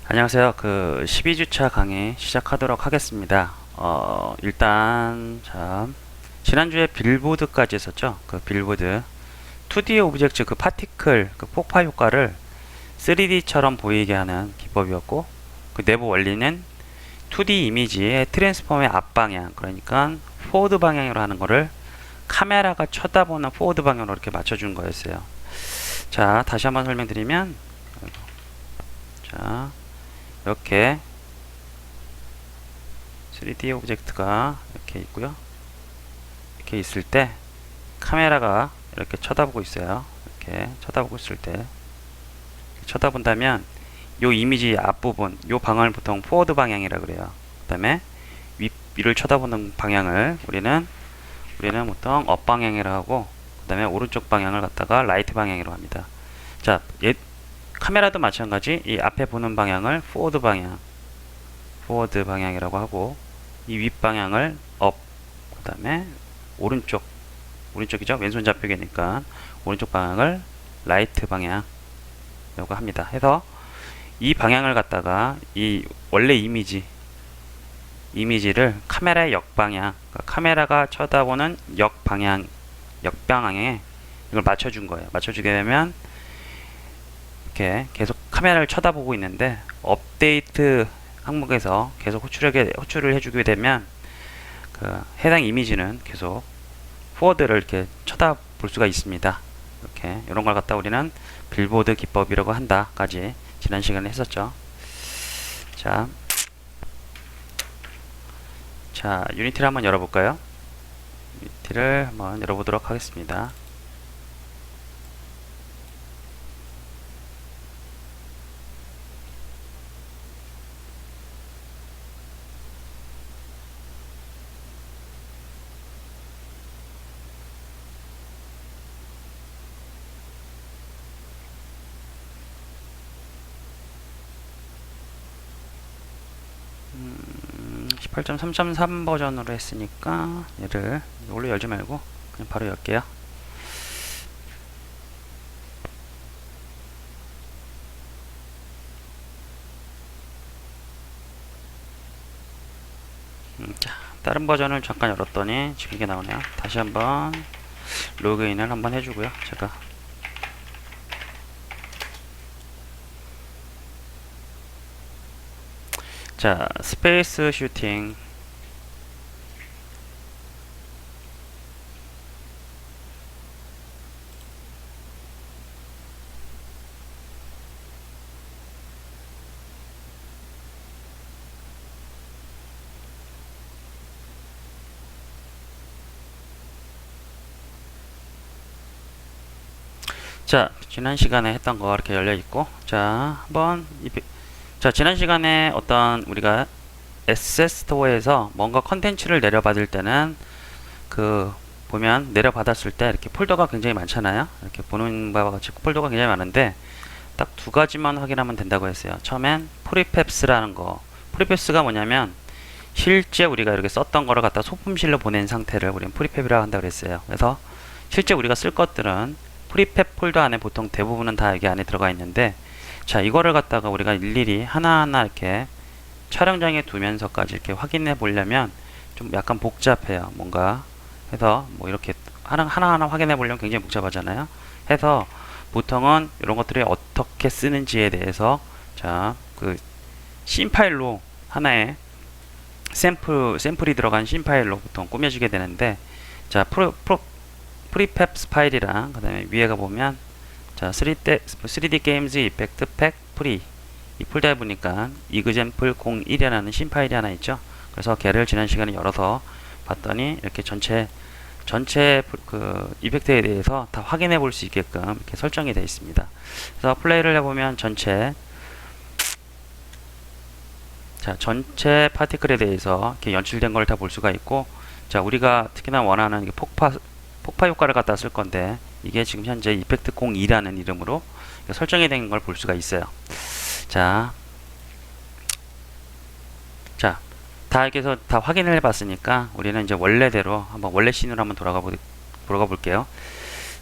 안녕하세요. 12주차 강의 시작하도록 하겠습니다. 일단, 자, 지난주에 빌보드까지 했었죠. 그 빌보드. 2D 오브젝트 파티클, 폭파 효과를 3D처럼 보이게 하는 기법이었고, 그 내부 원리는 2D 이미지의 트랜스폼의 앞방향, 그러니까 포워드 방향으로 하는 거를 카메라가 쳐다보는 포워드 방향으로 이렇게 맞춰준 거였어요. 자, 다시 한번 설명드리면, 자, 이렇게 3D 오브젝트가 이렇게 있고요. 이렇게 있을 때 카메라가 이렇게 쳐다보고 있어요. 이렇게 쳐다보고 있을 때 쳐다본다면 요 이미지 앞부분, 요 방향을 보통 포워드 방향이라 그래요. 그 다음에 위를 쳐다보는 방향을 우리는 보통 업 방향이라 하고, 그 다음에 오른쪽 방향을 갖다가 라이트 방향이라고 합니다. 자, 카메라도 마찬가지. 이 앞에 보는 방향을 포워드 방향이라고 하고, 이 윗방향을 업, 그 다음에 오른쪽이죠. 왼손 잡히기니까 오른쪽 방향을 라이트 방향이라고 합니다. 해서 이 방향을 갖다가 이 원래 이미지를 카메라의 역방향, 그러니까 카메라가 쳐다보는 역방향에 이걸 맞춰준 거예요. 맞춰주게 되면 이렇게 계속 카메라를 쳐다보고 있는데, 업데이트 항목에서 계속 호출을 해주게 되면 해당 이미지는 계속 포워드를 이렇게 쳐다볼 수가 있습니다. 이렇게 이런 걸 갖다 우리는 빌보드 기법이라고 한다까지 지난 시간에 했었죠. 자, 유니티를 한번 열어볼까요? 유니티를 한번 열어보도록 하겠습니다. 음, 18.3.3 버전으로 했으니까 얘를 이걸로 열지 말고 그냥 바로 열게요. 자, 다른 버전을 잠깐 열었더니 지금 이게 나오네요. 다시 한번 로그인을 한번 해주고요. 제가 자, 스페이스 슈팅. 자, 지난 시간에 했던 거 이렇게 열려 있고, 자, 지난 시간에 우리가 에셋 스토어에서 뭔가 컨텐츠를 내려받을 때는 보면 내려받았을 때 이렇게 폴더가 굉장히 많잖아요. 이렇게 보는 바와 같이 폴더가 굉장히 많은데 딱 두 가지만 확인하면 된다고 했어요. 처음엔 프리팹스라는 거. 프리팹스가 뭐냐면 실제 우리가 이렇게 썼던 거를 갖다 소품실로 보낸 상태를 우리는 프리팹이라고 한다고 그랬어요. 그래서 실제 우리가 쓸 것들은 프리팹 폴더 안에 보통 대부분은 다 여기 안에 들어가 있는데, 자, 이거를 갖다가 우리가 일일이 하나하나 이렇게 촬영장에 두면서까지 이렇게 확인해 보려면 좀 약간 복잡해요. 뭔가 해서 뭐 이렇게 하나하나 확인해 보려면 굉장히 복잡하잖아요. 해서 보통은 이런 것들이 어떻게 쓰는지에 대해서, 자, 씬 파일로 하나의 샘플이 들어간 씬 파일로 보통 꾸며지게 되는데, 자, 프리팹스 파일이랑 그 다음에 위에 가보면, 자, 3D 게임즈 이펙트 팩 프리, 이 폴더에 보니까 이그젠플 01이라는 신 파일이 하나 있죠. 그래서 걔를 지난 시간에 열어서 봤더니 이렇게 전체 이펙트에 대해서 다 확인해 볼 수 있게끔 이렇게 설정이 되어 있습니다. 그래서 플레이를 해보면 전체 파티클에 대해서 이렇게 연출된 걸 다 볼 수가 있고, 자, 우리가 특히나 원하는 폭파 효과를 갖다 쓸 건데, 이게 지금 현재 이펙트 02라는 이름으로 설정이 된 걸 볼 수가 있어요. 자, 다 이렇게 해서 다 확인을 해봤으니까 우리는 이제 원래대로 원래 씬으로 한번 돌아가 볼게요.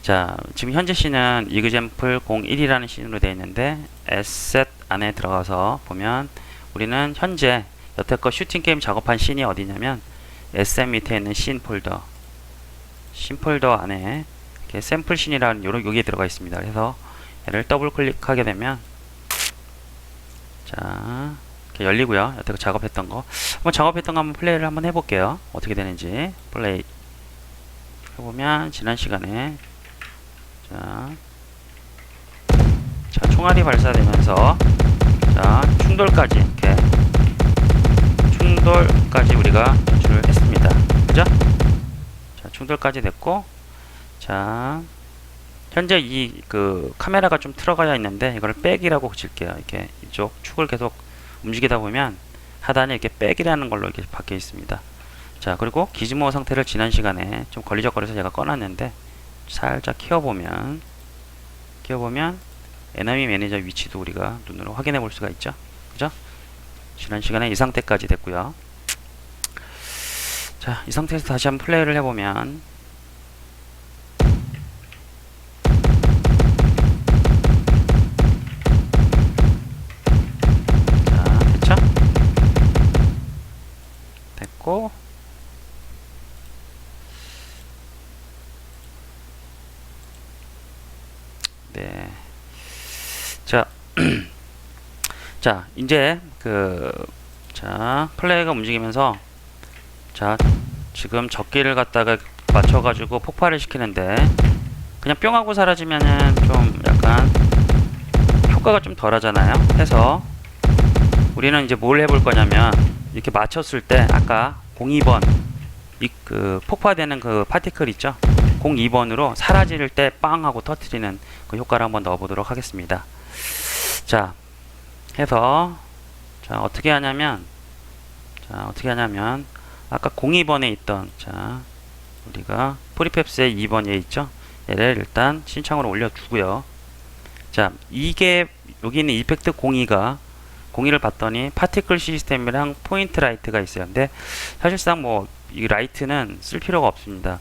자, 지금 현재 씬은 이그젠플 01이라는 씬으로 되어 있는데, 에셋 안에 들어가서 보면 우리는 현재 여태껏 슈팅 게임 작업한 씬이 어디냐면 SM 밑에 있는 씬 폴더 안에 이렇게 샘플 씬이라는 여기에 들어가 있습니다. 그래서 얘를 더블 클릭하게 되면 자 이렇게 열리고요. 여태껏 작업했던 거 한번 플레이를 한번 해볼게요. 어떻게 되는지 플레이 해보면 지난 시간에 자 총알이 발사되면서 자 충돌까지 이렇게 우리가 연출을 했습니다. 그죠? 자 충돌까지 됐고 자 현재 이 카메라가 좀 틀어가야 있는데 이걸 백이라고 붙일게요. 이렇게 이쪽 축을 계속 움직이다 보면 하단에 이렇게 백이라는 걸로 이렇게 박혀 있습니다. 자 그리고 기즈모 상태를 지난 시간에 좀 걸리적거려서 제가 꺼놨는데 살짝 키워보면 에너미 매니저 위치도 우리가 눈으로 확인해 볼 수가 있죠. 그죠? 지난 시간에 이 상태까지 됐고요. 자, 이 상태에서 다시 한번 플레이를 해보면 자, 됐죠? 됐고 네. 자, 자, 이제 자, 플레이가 움직이면서 자, 지금 적기를 갖다가 맞춰가지고 폭발을 시키는데 그냥 뿅 하고 사라지면은 좀 약간 효과가 좀 덜 하잖아요. 해서 우리는 이제 뭘 해볼 거냐면 이렇게 맞췄을 때 아까 02번 폭파되는 파티클 있죠? 02번으로 사라질 때 빵 하고 터트리는 그 효과를 한번 넣어보도록 하겠습니다. 자, 해서 자 어떻게 하냐면 아까 02번에 있던 자 우리가 프리펩스의 2번 얘 있죠? 얘를 일단 신청으로 올려주고요. 자 이게 여기 있는 이펙트 02를 봤더니 파티클 시스템이랑 포인트 라이트가 있어요. 근데 사실상 뭐 이 라이트는 쓸 필요가 없습니다.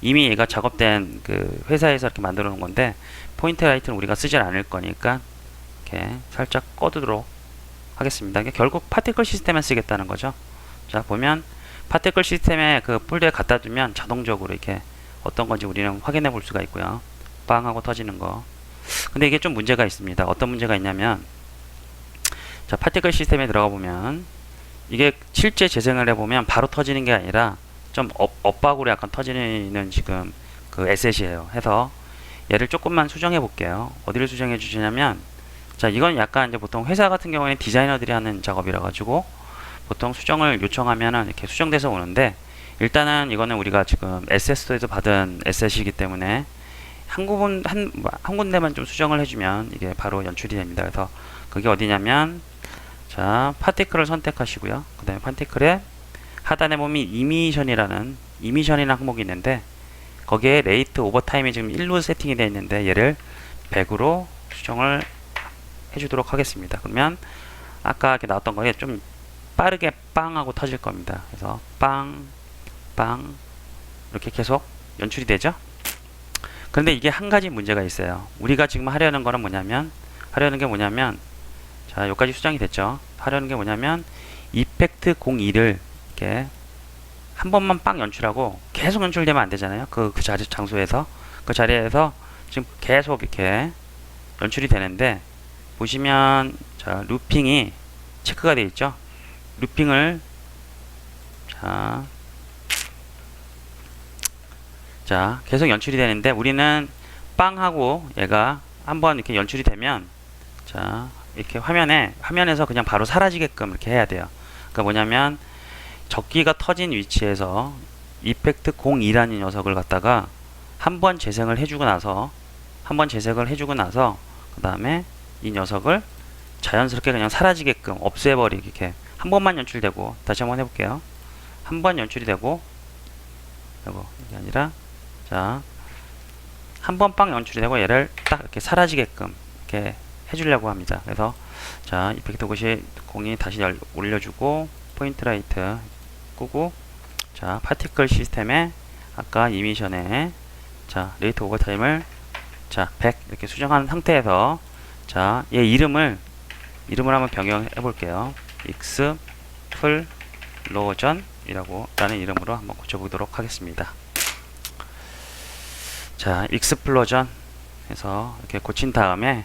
이미 얘가 작업된 회사에서 이렇게 만들어 놓은 건데 포인트 라이트는 우리가 쓰질 않을 거니까 이렇게 살짝 꺼두도록 하겠습니다. 결국 파티클 시스템만 쓰겠다는 거죠. 자 보면 파티클 시스템에 폴더에 갖다 두면 자동적으로 이렇게 어떤 건지 우리는 확인해 볼 수가 있고요. 빵 하고 터지는 거. 근데 이게 좀 문제가 있습니다. 어떤 문제가 있냐면 자 파티클 시스템에 들어가 보면 이게 실제 재생을 해보면 바로 터지는 게 아니라 좀 엇박으로 약간 터지는 지금 에셋이에요. 해서 얘를 조금만 수정해 볼게요. 어디를 수정해 주시냐면 자 이건 약간 이제 보통 회사 같은 경우에는 디자이너들이 하는 작업이라 가지고 보통 수정을 요청하면은 이렇게 수정돼서 오는데 일단은 이거는 우리가 지금 SS도에서 받은 에셋이기 때문에 한 군데만 좀 수정을 해주면 이게 바로 연출이 됩니다. 그래서 그게 어디냐면 자 파티클을 선택하시고요. 그 다음에 파티클에 하단에 보면 이미션이라는 항목이 있는데 거기에 레이트 오버타임이 지금 1로 세팅이 되어 있는데 얘를 100으로 수정을 해주도록 하겠습니다. 그러면 아까 이렇게 나왔던 거에 좀 빠르게 빵 하고 터질 겁니다. 그래서 빵 이렇게 계속 연출이 되죠. 그런데 이게 한 가지 문제가 있어요. 우리가 지금 하려는 거는 뭐냐면 자 여기까지 수정이 됐죠. 하려는 게 뭐냐면 이펙트 02를 이렇게 한 번만 빵 연출하고 계속 연출되면 안 되잖아요. 그 장소에서 그 자리에서 지금 계속 이렇게 연출이 되는데 보시면 자 루핑이 체크가 되어 있죠. 루핑을 자 계속 연출이 되는데 우리는 빵 하고 얘가 한번 이렇게 연출이 되면 자 이렇게 화면에서 그냥 바로 사라지게끔 이렇게 해야 돼요. 그러니까 뭐냐면 적기가 터진 위치에서 이펙트 02라는 녀석을 갖다가 한번 재생을 해주고 나서 그 다음에 이 녀석을 자연스럽게 그냥 사라지게끔 없애버리게 이렇게 한 번만 연출되고 다시 한번 해볼게요. 한 번 연출이 되고 이게 아니라 자 한 번 빵 연출이 되고 얘를 딱 이렇게 사라지게끔 이렇게 해주려고 합니다. 그래서 자 이펙트 02 다시 올려주고 포인트 라이트 끄고 자 파티클 시스템에 아까 이미션에 자 레이트 오버타임을 자 100 이렇게 수정한 상태에서 자 얘 이름을 이름을 한번 변경해 볼게요. 익스플로전이라고 라는 이름으로 한번 고쳐보도록 하겠습니다. 자, 익스플로전 해서 이렇게 고친 다음에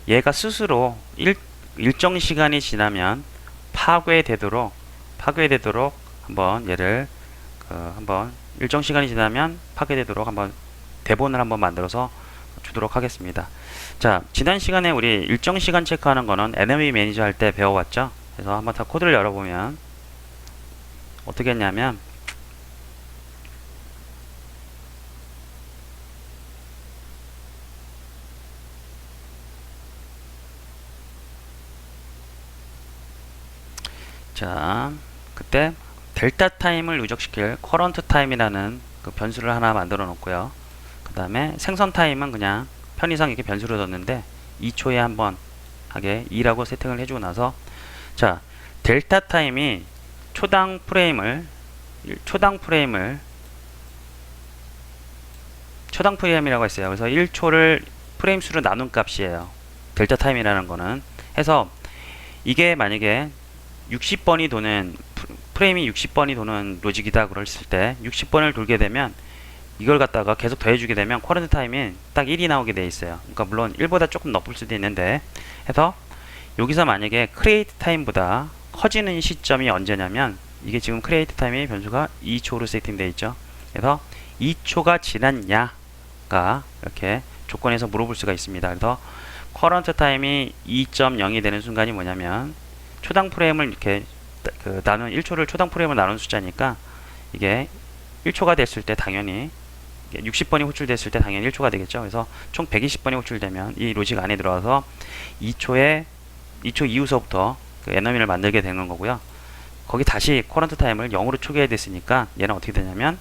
얘가 스스로 일정 시간이 지나면 파괴되도록 한번 얘를 한번 일정 시간이 지나면 파괴되도록 한번 대본을 한번 만들어서 주도록 하겠습니다. 자, 지난 시간에 우리 일정 시간 체크하는 거는 enemy 매니저 할 때 배워왔죠. 그래서 한번 다 코드를 열어보면 어떻게 했냐면 자, 그때 델타 타임을 누적시킬 커런트 타임이라는 그 변수를 하나 만들어 놓고요. 그 다음에 생성 타임은 그냥 편의상 이렇게 변수로 뒀는데 2초에 한번 하게 2라고 세팅을 해주고 나서 자, 델타 타임이 초당 프레임이라고 했어요. 그래서 1초를 프레임 수로 나눈 값이에요. 델타 타임이라는 거는. 해서 이게 만약에 60번이 도는 프레임이 60번이 도는 로직이다 그랬을 때 60번을 돌게 되면 이걸 갖다가 계속 더해주게 되면 커런트 타임이 딱 1이 나오게 돼 있어요. 그러니까 물론 1보다 조금 높을 수도 있는데 해서 여기서 만약에 크리에이트 타임보다 커지는 시점이 언제냐면 이게 지금 크리에이트 타임의 변수가 2초로 세팅되어 있죠. 그래서 2초가 지났냐가 이렇게 조건에서 물어볼 수가 있습니다. 그래서 커런트 타임이 2.0이 되는 순간이 뭐냐면 초당 프레임을 이렇게 나눈 1초를 초당 프레임을 나눈 숫자니까 이게 1초가 됐을 때 당연히 60번이 호출됐을 때 당연히 1초가 되겠죠. 그래서 총 120번이 호출되면 이 로직 안에 들어와서 2초 이후서부터 그 에너미를 만들게 되는 거고요. 거기 다시 커런트 타임을 0으로 초기화해 됐으니까 얘는 어떻게 되냐면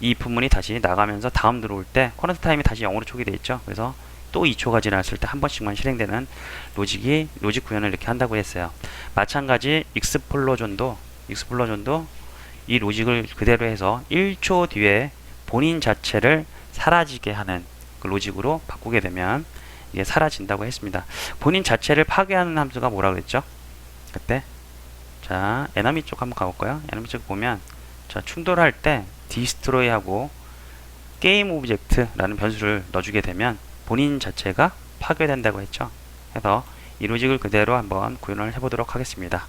이 부분이 다시 나가면서 다음 들어올 때 커런트 타임이 다시 0으로 초기돼 있죠. 그래서 또 2초가 지났을 때 한 번씩만 실행되는 로직 구현을 이렇게 한다고 했어요. 마찬가지 익스플로전도 이 로직을 그대로 해서 1초 뒤에 본인 자체를 사라지게 하는 그 로직으로 바꾸게 되면 이게 사라진다고 했습니다. 본인 자체를 파괴하는 함수가 뭐라 그랬죠? 그때 자, 에너미 쪽 한번 가볼까요? 에너미 쪽 보면 자, 충돌할 때 디스트로이하고 게임 오브젝트라는 변수를 넣어주게 되면 본인 자체가 파괴된다고 했죠. 그래서 이 로직을 그대로 한번 구현을 해보도록 하겠습니다.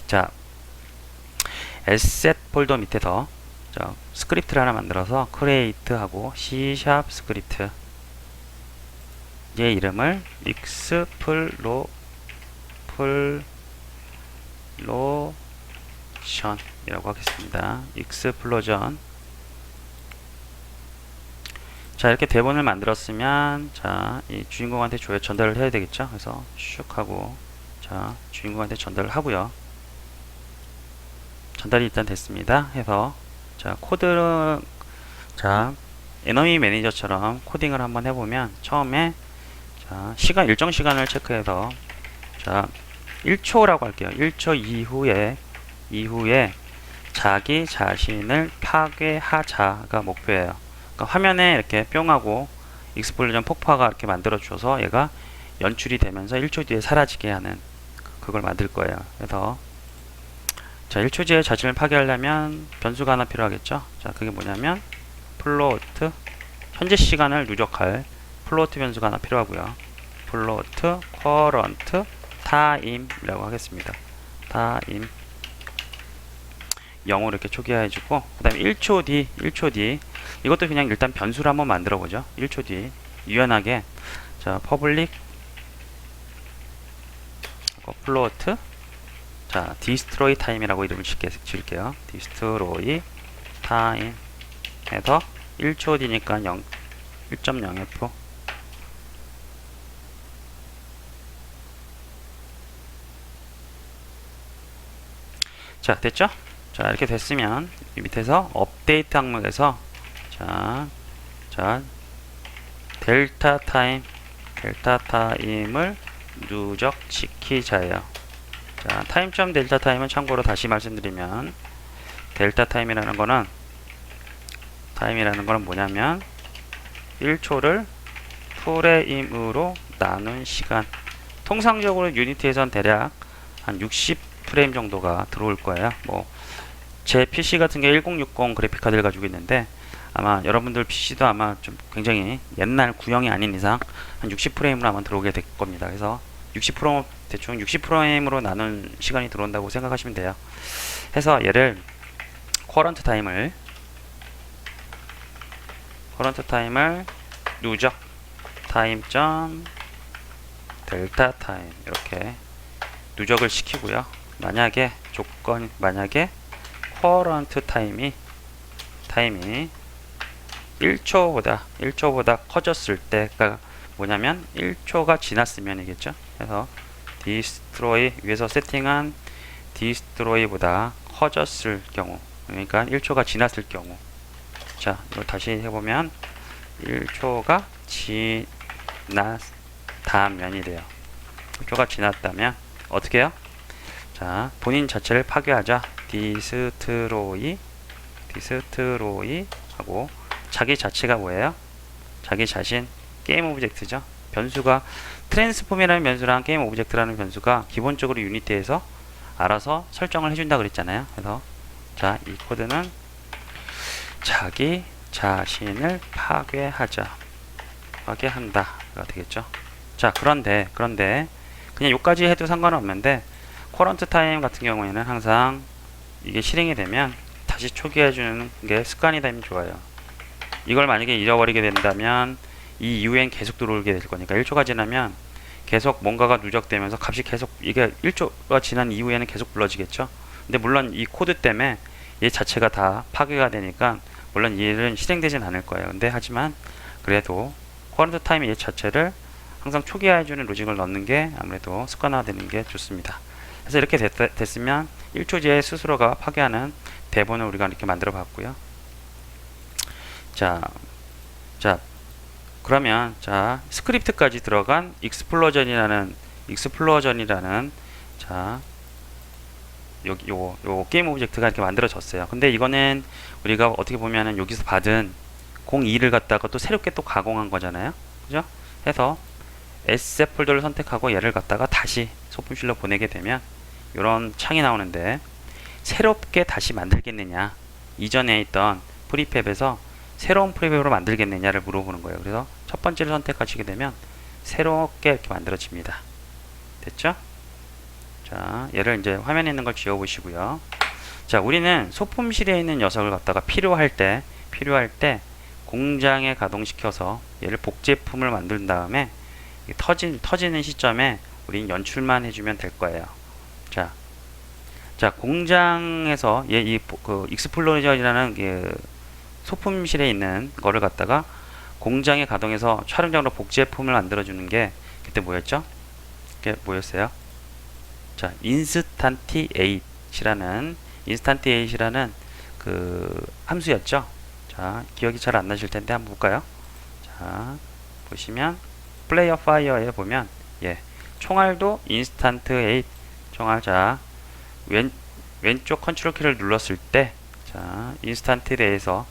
자, asset 폴더 밑에서 자, 스크립트를 하나 만들어서 create하고 C# 스크립트 얘 이름을 explosion이라고 하겠습니다. explosion. 자, 이렇게 대본을 만들었으면 자, 이 주인공한테 전달을 해야 되겠죠. 그래서 슉 하고 자, 주인공한테 전달을 하고요. 전달이 일단 됐습니다. 해서 자, 코드를 자, 에너미 매니저처럼 코딩을 한번 해보면 처음에 자, 일정 시간을 체크해서 자, 1초라고 할게요. 1초 이후에 자기 자신을 파괴하자가 목표예요. 그러니까 화면에 이렇게 뿅하고 익스플로전 폭파가 이렇게 만들어 주셔서 얘가 연출이 되면서 1초 뒤에 사라지게 하는 그걸 만들 거예요. 그래서 자, 1초 뒤에 자신을 파괴하려면 변수가 하나 필요하겠죠. 자, 그게 뭐냐면 플로트 현재 시간을 누적할 플로트 변수가 하나 필요하고요. 플로트 커런트 타임이라고 하겠습니다. 타임 0으로 이렇게 초기화해주고 그 다음에 1초 뒤 이것도 그냥 일단 변수를 한번 만들어 보죠. 1초 뒤 유연하게 자, 퍼블릭 플로트 자, 디스트로이 타임이라고 이름을 지을게요. 디스트로이 타임 해서 1초 뒤니까 1.0f 자, 됐죠? 자, 이렇게 됐으면 이 밑에서 업데이트 항목에서 자, 델타 타임을 누적시키자예요. 자, 타임.델타 델타 타임은 참고로 다시 말씀드리면 델타 타임이라는 거는 뭐냐면 1초를 프레임으로 나눈 시간 통상적으로 유니티에선 대략 한 60프레임 정도가 들어올 거예요. 뭐 제 PC 같은 게 1060 그래픽 카드를 가지고 있는데 아마 여러분들 PC도 아마 좀 굉장히 옛날 구형이 아닌 이상 한 60프레임으로 아마 들어오게 될 겁니다. 그래서 60% 대충 60프레임으로 나눈 시간이 들어온다고 생각하시면 돼요. 해서 얘를 커런트 타임을 누적 타임 점 델타 타임 이렇게 누적을 시키고요. 만약에 커런트 타임이 1초보다 커졌을 때가 뭐냐면 1초가 지났으면이겠죠. 그래서 디스트로이 위에서 세팅한 디스트로이보다 커졌을 경우, 그러니까 1초가 지났을 경우. 자, 이걸 다시 해보면 1초가 지났다면이래요. 1초가 지났다면 어떻게 해요? 자, 본인 자체를 파괴하자. 디스트로이 하고 자기 자체가 뭐예요? 자기 자신 게임 오브젝트죠. 변수가 트랜스폼이라는 변수랑 게임 오브젝트라는 변수가 기본적으로 유니티에서 알아서 설정을 해준다 그랬잖아요. 그래서 자, 이 코드는 자기 자신을 파괴한다가 되겠죠. 자, 그런데 그냥 요까지 해도 상관은 없는데 커런트 타임 같은 경우에는 항상 이게 실행이 되면 다시 초기화해주는 게 습관이 되면 좋아요. 이걸 만약에 잃어버리게 된다면 이 이후엔 계속 들어오게 될 거니까 1초가 지나면 계속 뭔가가 누적되면서 값이 계속 이게 1초가 지난 이후에는 계속 불러지겠죠. 근데 물론 이 코드 때문에 얘 자체가 다 파괴가 되니까 물론 얘는 실행되진 않을 거예요. 근데 하지만 그래도 커런트 타임 얘 자체를 항상 초기화해주는 로직을 넣는 게 아무래도 습관화되는 게 좋습니다. 그래서 이렇게 됐으면 1초지에 스스로가 파괴하는 대본을 우리가 이렇게 만들어 봤고요. 자, 그러면 자, 스크립트까지 들어간 익스플로전이라는 자, 여기 요 게임 오브젝트가 이렇게 만들어졌어요. 근데 이거는 우리가 어떻게 보면은 여기서 받은 02를 갖다가 또 새롭게 또 가공한 거잖아요. 그죠? 해서 에셋 폴더를 선택하고 얘를 갖다가 다시 소품실로 보내게 되면 이런 창이 나오는데 새롭게 다시 만들겠느냐, 이전에 있던 프리팹에서 새로운 프리팹으로 만들겠느냐를 물어보는 거예요. 그래서 첫 번째를 선택하시게 되면 새롭게 이렇게 만들어집니다. 됐죠? 자, 얘를 이제 화면에 있는 걸 지워 보시고요. 자, 우리는 소품실에 있는 녀석을 갖다가 필요할 때 공장에 가동시켜서 얘를 복제품을 만든 다음에 터지는 시점에 우린 연출만 해주면 될 거예요. 자, 공장에서 그 익스플로전이라는 소품실에 있는 거를 갖다가 공장에 가동해서 촬영장으로 복제품을 만들어주는 게 그때 뭐였죠? 그게 뭐였어요? 자, 인스탄티에잇이라는 그 함수였죠. 자, 기억이 잘 안 나실 텐데 한번 볼까요? 자, 보시면 플레이어 파이어에 보면 총알도 인스탄트에잇 총알. 자, 왼쪽 컨트롤 키를 눌렀을 때 자, 인스탄트에잇에서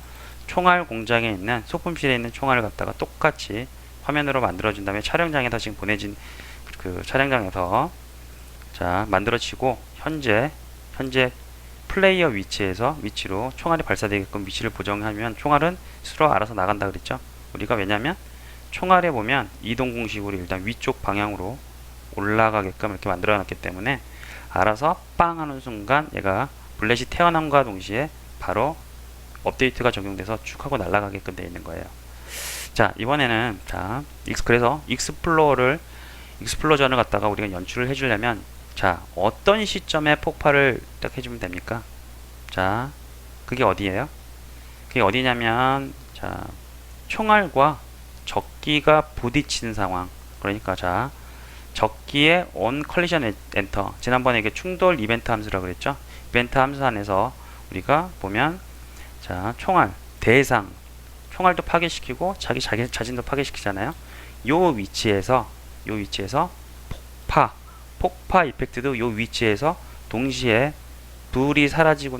총알 공장에 있는 소품실에 있는 총알을 갖다가 똑같이 화면으로 만들어준 다음에 촬영장에서 지금 보내진 그 촬영장에서 자, 만들어지고 현재 플레이어 위치로 총알이 발사되게끔 위치를 보정하면 총알은 스스로 알아서 나간다 그랬죠. 우리가 왜냐면 총알에 보면 이동 공식으로 일단 위쪽 방향으로 올라가게끔 이렇게 만들어 놨기 때문에 알아서 빵 하는 순간 얘가 블렛이 태어남과 동시에 바로 업데이트가 적용돼서 쭉 하고 날아가게끔 되어 있는 거예요. 자, 이번에는 그래서 익스플로전을 갖다가 우리가 연출을 해주려면 자, 어떤 시점에 폭발을 딱 해주면 됩니까? 자, 그게 어디예요? 그게 어디냐면 자, 총알과 적기가 부딪히는 상황. 그러니까 자, 적기의 on collision enter. 지난번에 이게 충돌 이벤트 함수라고 그랬죠? 이벤트 함수 안에서 우리가 보면 자, 총알도 파괴시키고 자기 자신도 파괴시키잖아요. 요 위치에서 폭파 이펙트도 요 위치에서 동시에 둘이 사라지기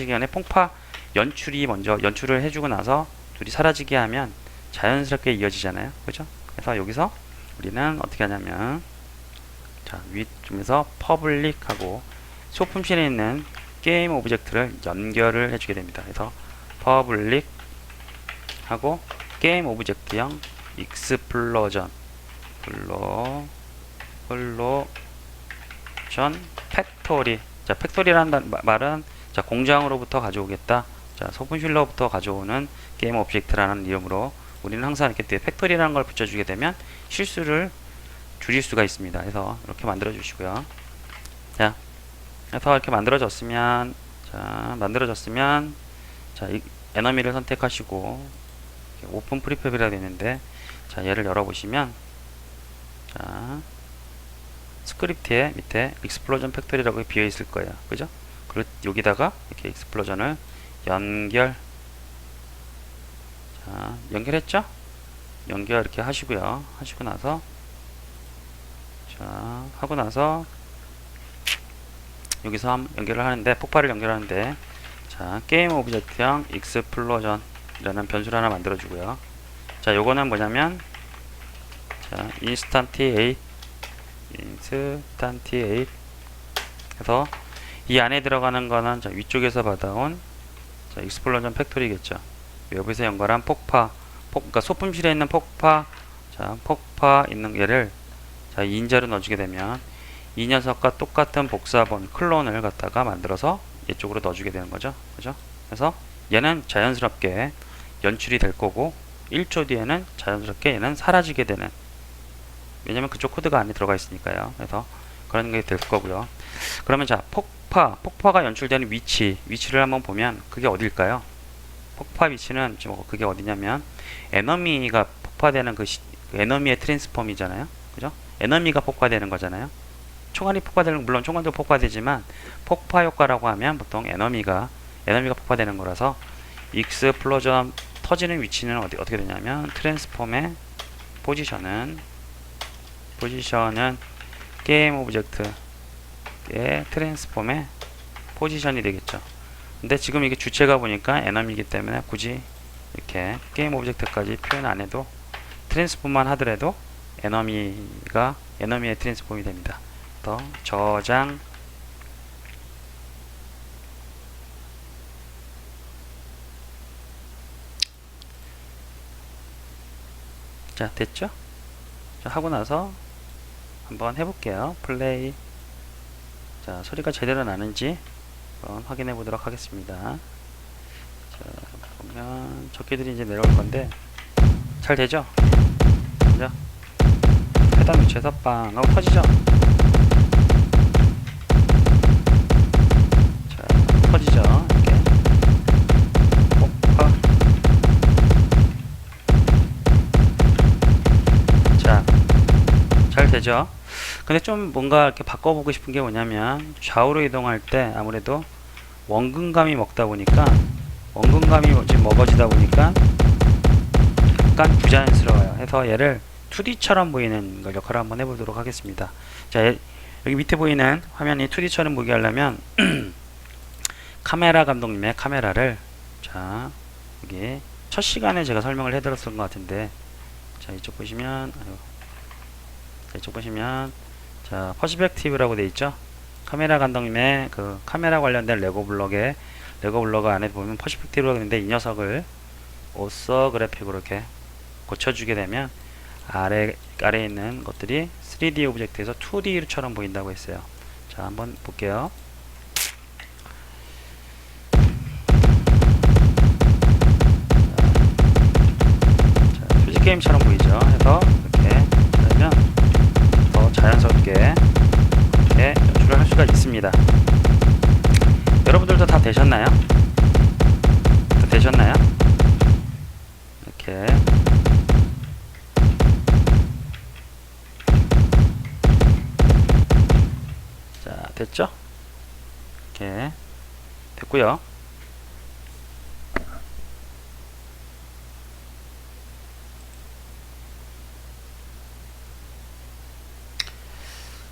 전에 폭파 연출을 해주고 나서 둘이 사라지게 하면 자연스럽게 이어지잖아요. 그죠? 그래서 여기서 우리는 어떻게 하냐면 자, 위쪽에서 퍼블릭하고 소품실에 있는 게임 오브젝트를 연결을 해주게 됩니다. 그래서 퍼블릭 하고 게임 오브젝트형 익스플로전 플로전 팩토리. 자, 팩토리라는 말은 자, 공장으로부터 가져오겠다. 자, 소품실로부터 가져오는 게임 오브젝트라는 이름으로 우리는 항상 이렇게 뒤에 팩토리라는 걸 붙여주게 되면 실수를 줄일 수가 있습니다. 그래서 이렇게 만들어 주시고요. 자, 그래서 이렇게 만들어졌으면 자, 이 에너미를 선택하시고 오픈 프리팹이라 되는데, 자, 얘를 열어보시면 자, 스크립트에 밑에 익스플로전 팩토리라고 비어 있을 거예요. 그죠? 그리고 여기다가 이렇게 익스플로전을 연결. 자, 연결했죠? 연결 이렇게 하시고요. 하시고 나서 자, 하고 나서 여기서 한번 연결을 하는데, 폭발을 연결하는데, 자, 게임 오브젝트형 익스플로전 이라는 변수를 하나 만들어 주고요. 자, 요거는 뭐냐면 자, 인스탄티에이트 해서 이 안에 들어가는 거는 자, 위쪽에서 받아온 자, 익스플로전 팩토리겠죠. 여기서 연결한 그러니까 소품실에 있는 폭파 있는 얘를 자, 인자로 넣어주게 되면 이 녀석과 똑같은 복사본 클론을 갖다가 만들어서 이쪽으로 넣어주게 되는 거죠. 그죠? 그래서 얘는 자연스럽게 연출이 될 거고 1초 뒤에는 자연스럽게 얘는 사라지게 되는, 왜냐면 그쪽 코드가 안에 들어가 있으니까요. 그래서 그런 게 될 거고요. 그러면 자, 폭파가 연출되는 위치를 한번 보면 그게 어딜까요? 폭파 위치는 지금 그게 어디냐면 에너미가 폭파되는 그 에너미의 트랜스폼이잖아요. 그죠? 에너미가 폭파되는 거잖아요. 총알이 폭파되는, 물론 총알도 폭파되지만 폭파 효과라고 하면 보통 에너미가 폭파되는 거라서 익스플로전 터지는 위치는 어떻게 되냐면 트랜스폼의 포지션은 게임 오브젝트의 트랜스폼의 포지션이 되겠죠. 근데 지금 이게 주체가 보니까 에너미이기 때문에 굳이 이렇게 게임 오브젝트까지 표현 안 해도 트랜스폼만 하더라도 에너미의 트랜스폼이 됩니다. 더 저장. 자, 됐죠? 자, 하고 나서 한번 해볼게요. 플레이. 자, 소리가 제대로 나는지 한번 확인해 보도록 하겠습니다. 자, 보면 적기들이 이제 내려올 건데 잘 되죠? 그죠? 해당 위치에서 빵 하고 터지죠? 자, 터지죠? 이렇게 폭파. 자, 잘 되죠? 근데 좀 뭔가 이렇게 바꿔보고 싶은 게 뭐냐면 좌우로 이동할 때 아무래도 원근감이 지금 먹어지다 보니까 약간 부자연스러워요. 해서 얘를 2D처럼 보이는 걸 역할을 한번 해보도록 하겠습니다. 자, 여기 밑에 보이는 화면이 2D처럼 보게 하려면 카메라 감독님의 카메라를, 자, 여기 첫 시간에 제가 설명을 해드렸던 것 같은데, 자, 이쪽 보시면 자, 퍼스펙티브라고 되어 있죠. 카메라 감독님의 그 카메라 관련된 레고 블럭 안에 보면 퍼스펙티브라고 되는데, 이 녀석을 오서그래픽으로 이렇게 고쳐주게 되면 아래에 있는 것들이 3D 오브젝트에서 2D처럼 보인다고 했어요. 자, 한번 볼게요. 자, 휴지 게임처럼 보이죠. 해서 이렇게 하면 더 자연스럽게 이렇게 연출을 할 수가 있습니다. 여러분들도 다 되셨나요? 이렇게 자, 됐죠? 이렇게 됐고요.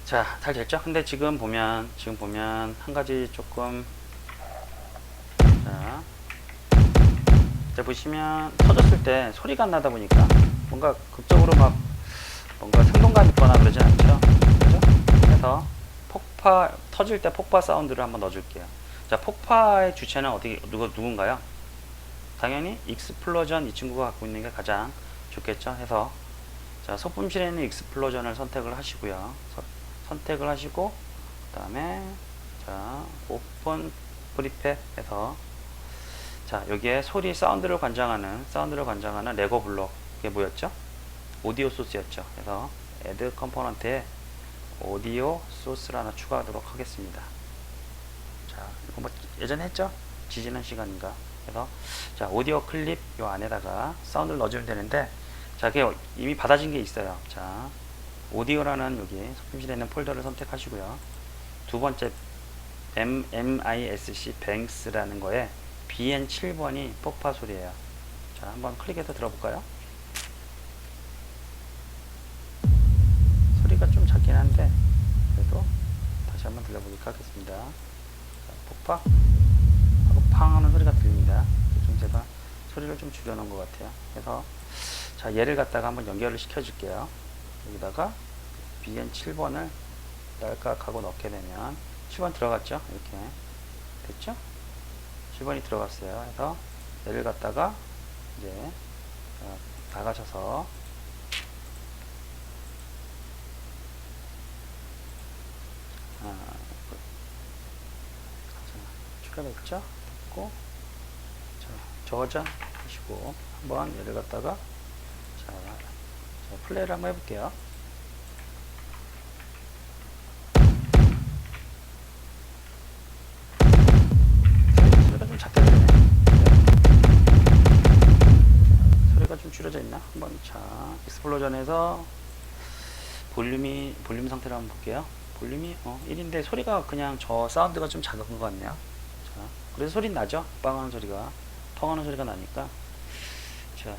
자, 잘 됐죠? 근데 지금 보면 한 가지 조금, 자, 보시면 터졌을 때 소리가 안 나다 보니까 뭔가 극적으로 막 뭔가 생동감 있거나 그러진 않죠? 그죠? 해서 폭파 터질 때 폭파 사운드를 한번 넣어줄게요. 자, 폭파의 주체는 어떻게 누군가요? 당연히 익스플로전 이 친구가 갖고 있는 게 가장 좋겠죠. 해서 자, 소품실에 있는 익스플로전을 선택을 하시고요. 선택을 하시고 그 다음에 자, 오픈 프리팹 해서 자, 여기에 소리 사운드를 관장하는 레고 블록 이게 뭐였죠? 오디오 소스였죠. 그래서 애드 컴포넌트에 오디오 소스를 하나 추가하도록 하겠습니다. 자, 이거 뭐 예전에 했죠? 지지난 시간인가. 그래서 자, 오디오 클립 요 안에다가 사운드를 넣어주면 되는데 자, 그게 이미 받아진 게 있어요. 자, 오디오라는 여기 소품실에 있는 폴더를 선택하시고요. 두 번째 MISC 뱅스라는 거에 BN7번이 폭파 소리예요. 자, 한번 클릭해서 들어볼까요? 소리가 좀 작긴 한데 그래도 다시 한번 들려보도록 하겠습니다. 자, 폭파 하고 팡 하는 소리가 들립니다. 좀 제가 소리를 좀 줄여놓은 것 같아요. 그래서 자, 얘를 갖다가 한번 연결을 시켜줄게요. 여기다가 BN7번을 딸깍하고 넣게 되면 7번 들어갔죠? 이렇게 됐죠? 7번이 들어갔어요. 그래서 얘를 갖다가 이제 나가셔서 추가됐죠? 됐고 자, 저장 하시고 한번 얘를 갖다가 자, 플레이를 한번 해볼게요. 소리가 좀 작게 들리네. 소리가 좀 줄여져 있나? 한번 자, 익스플로전에서 볼륨 상태를 한번 볼게요. 볼륨이 1인데 소리가 그냥 저 사운드가 좀 작은 것 같네요. 자, 그래서 소리 나죠? 빵하는 소리가, 텅하는 소리가 나니까. 자,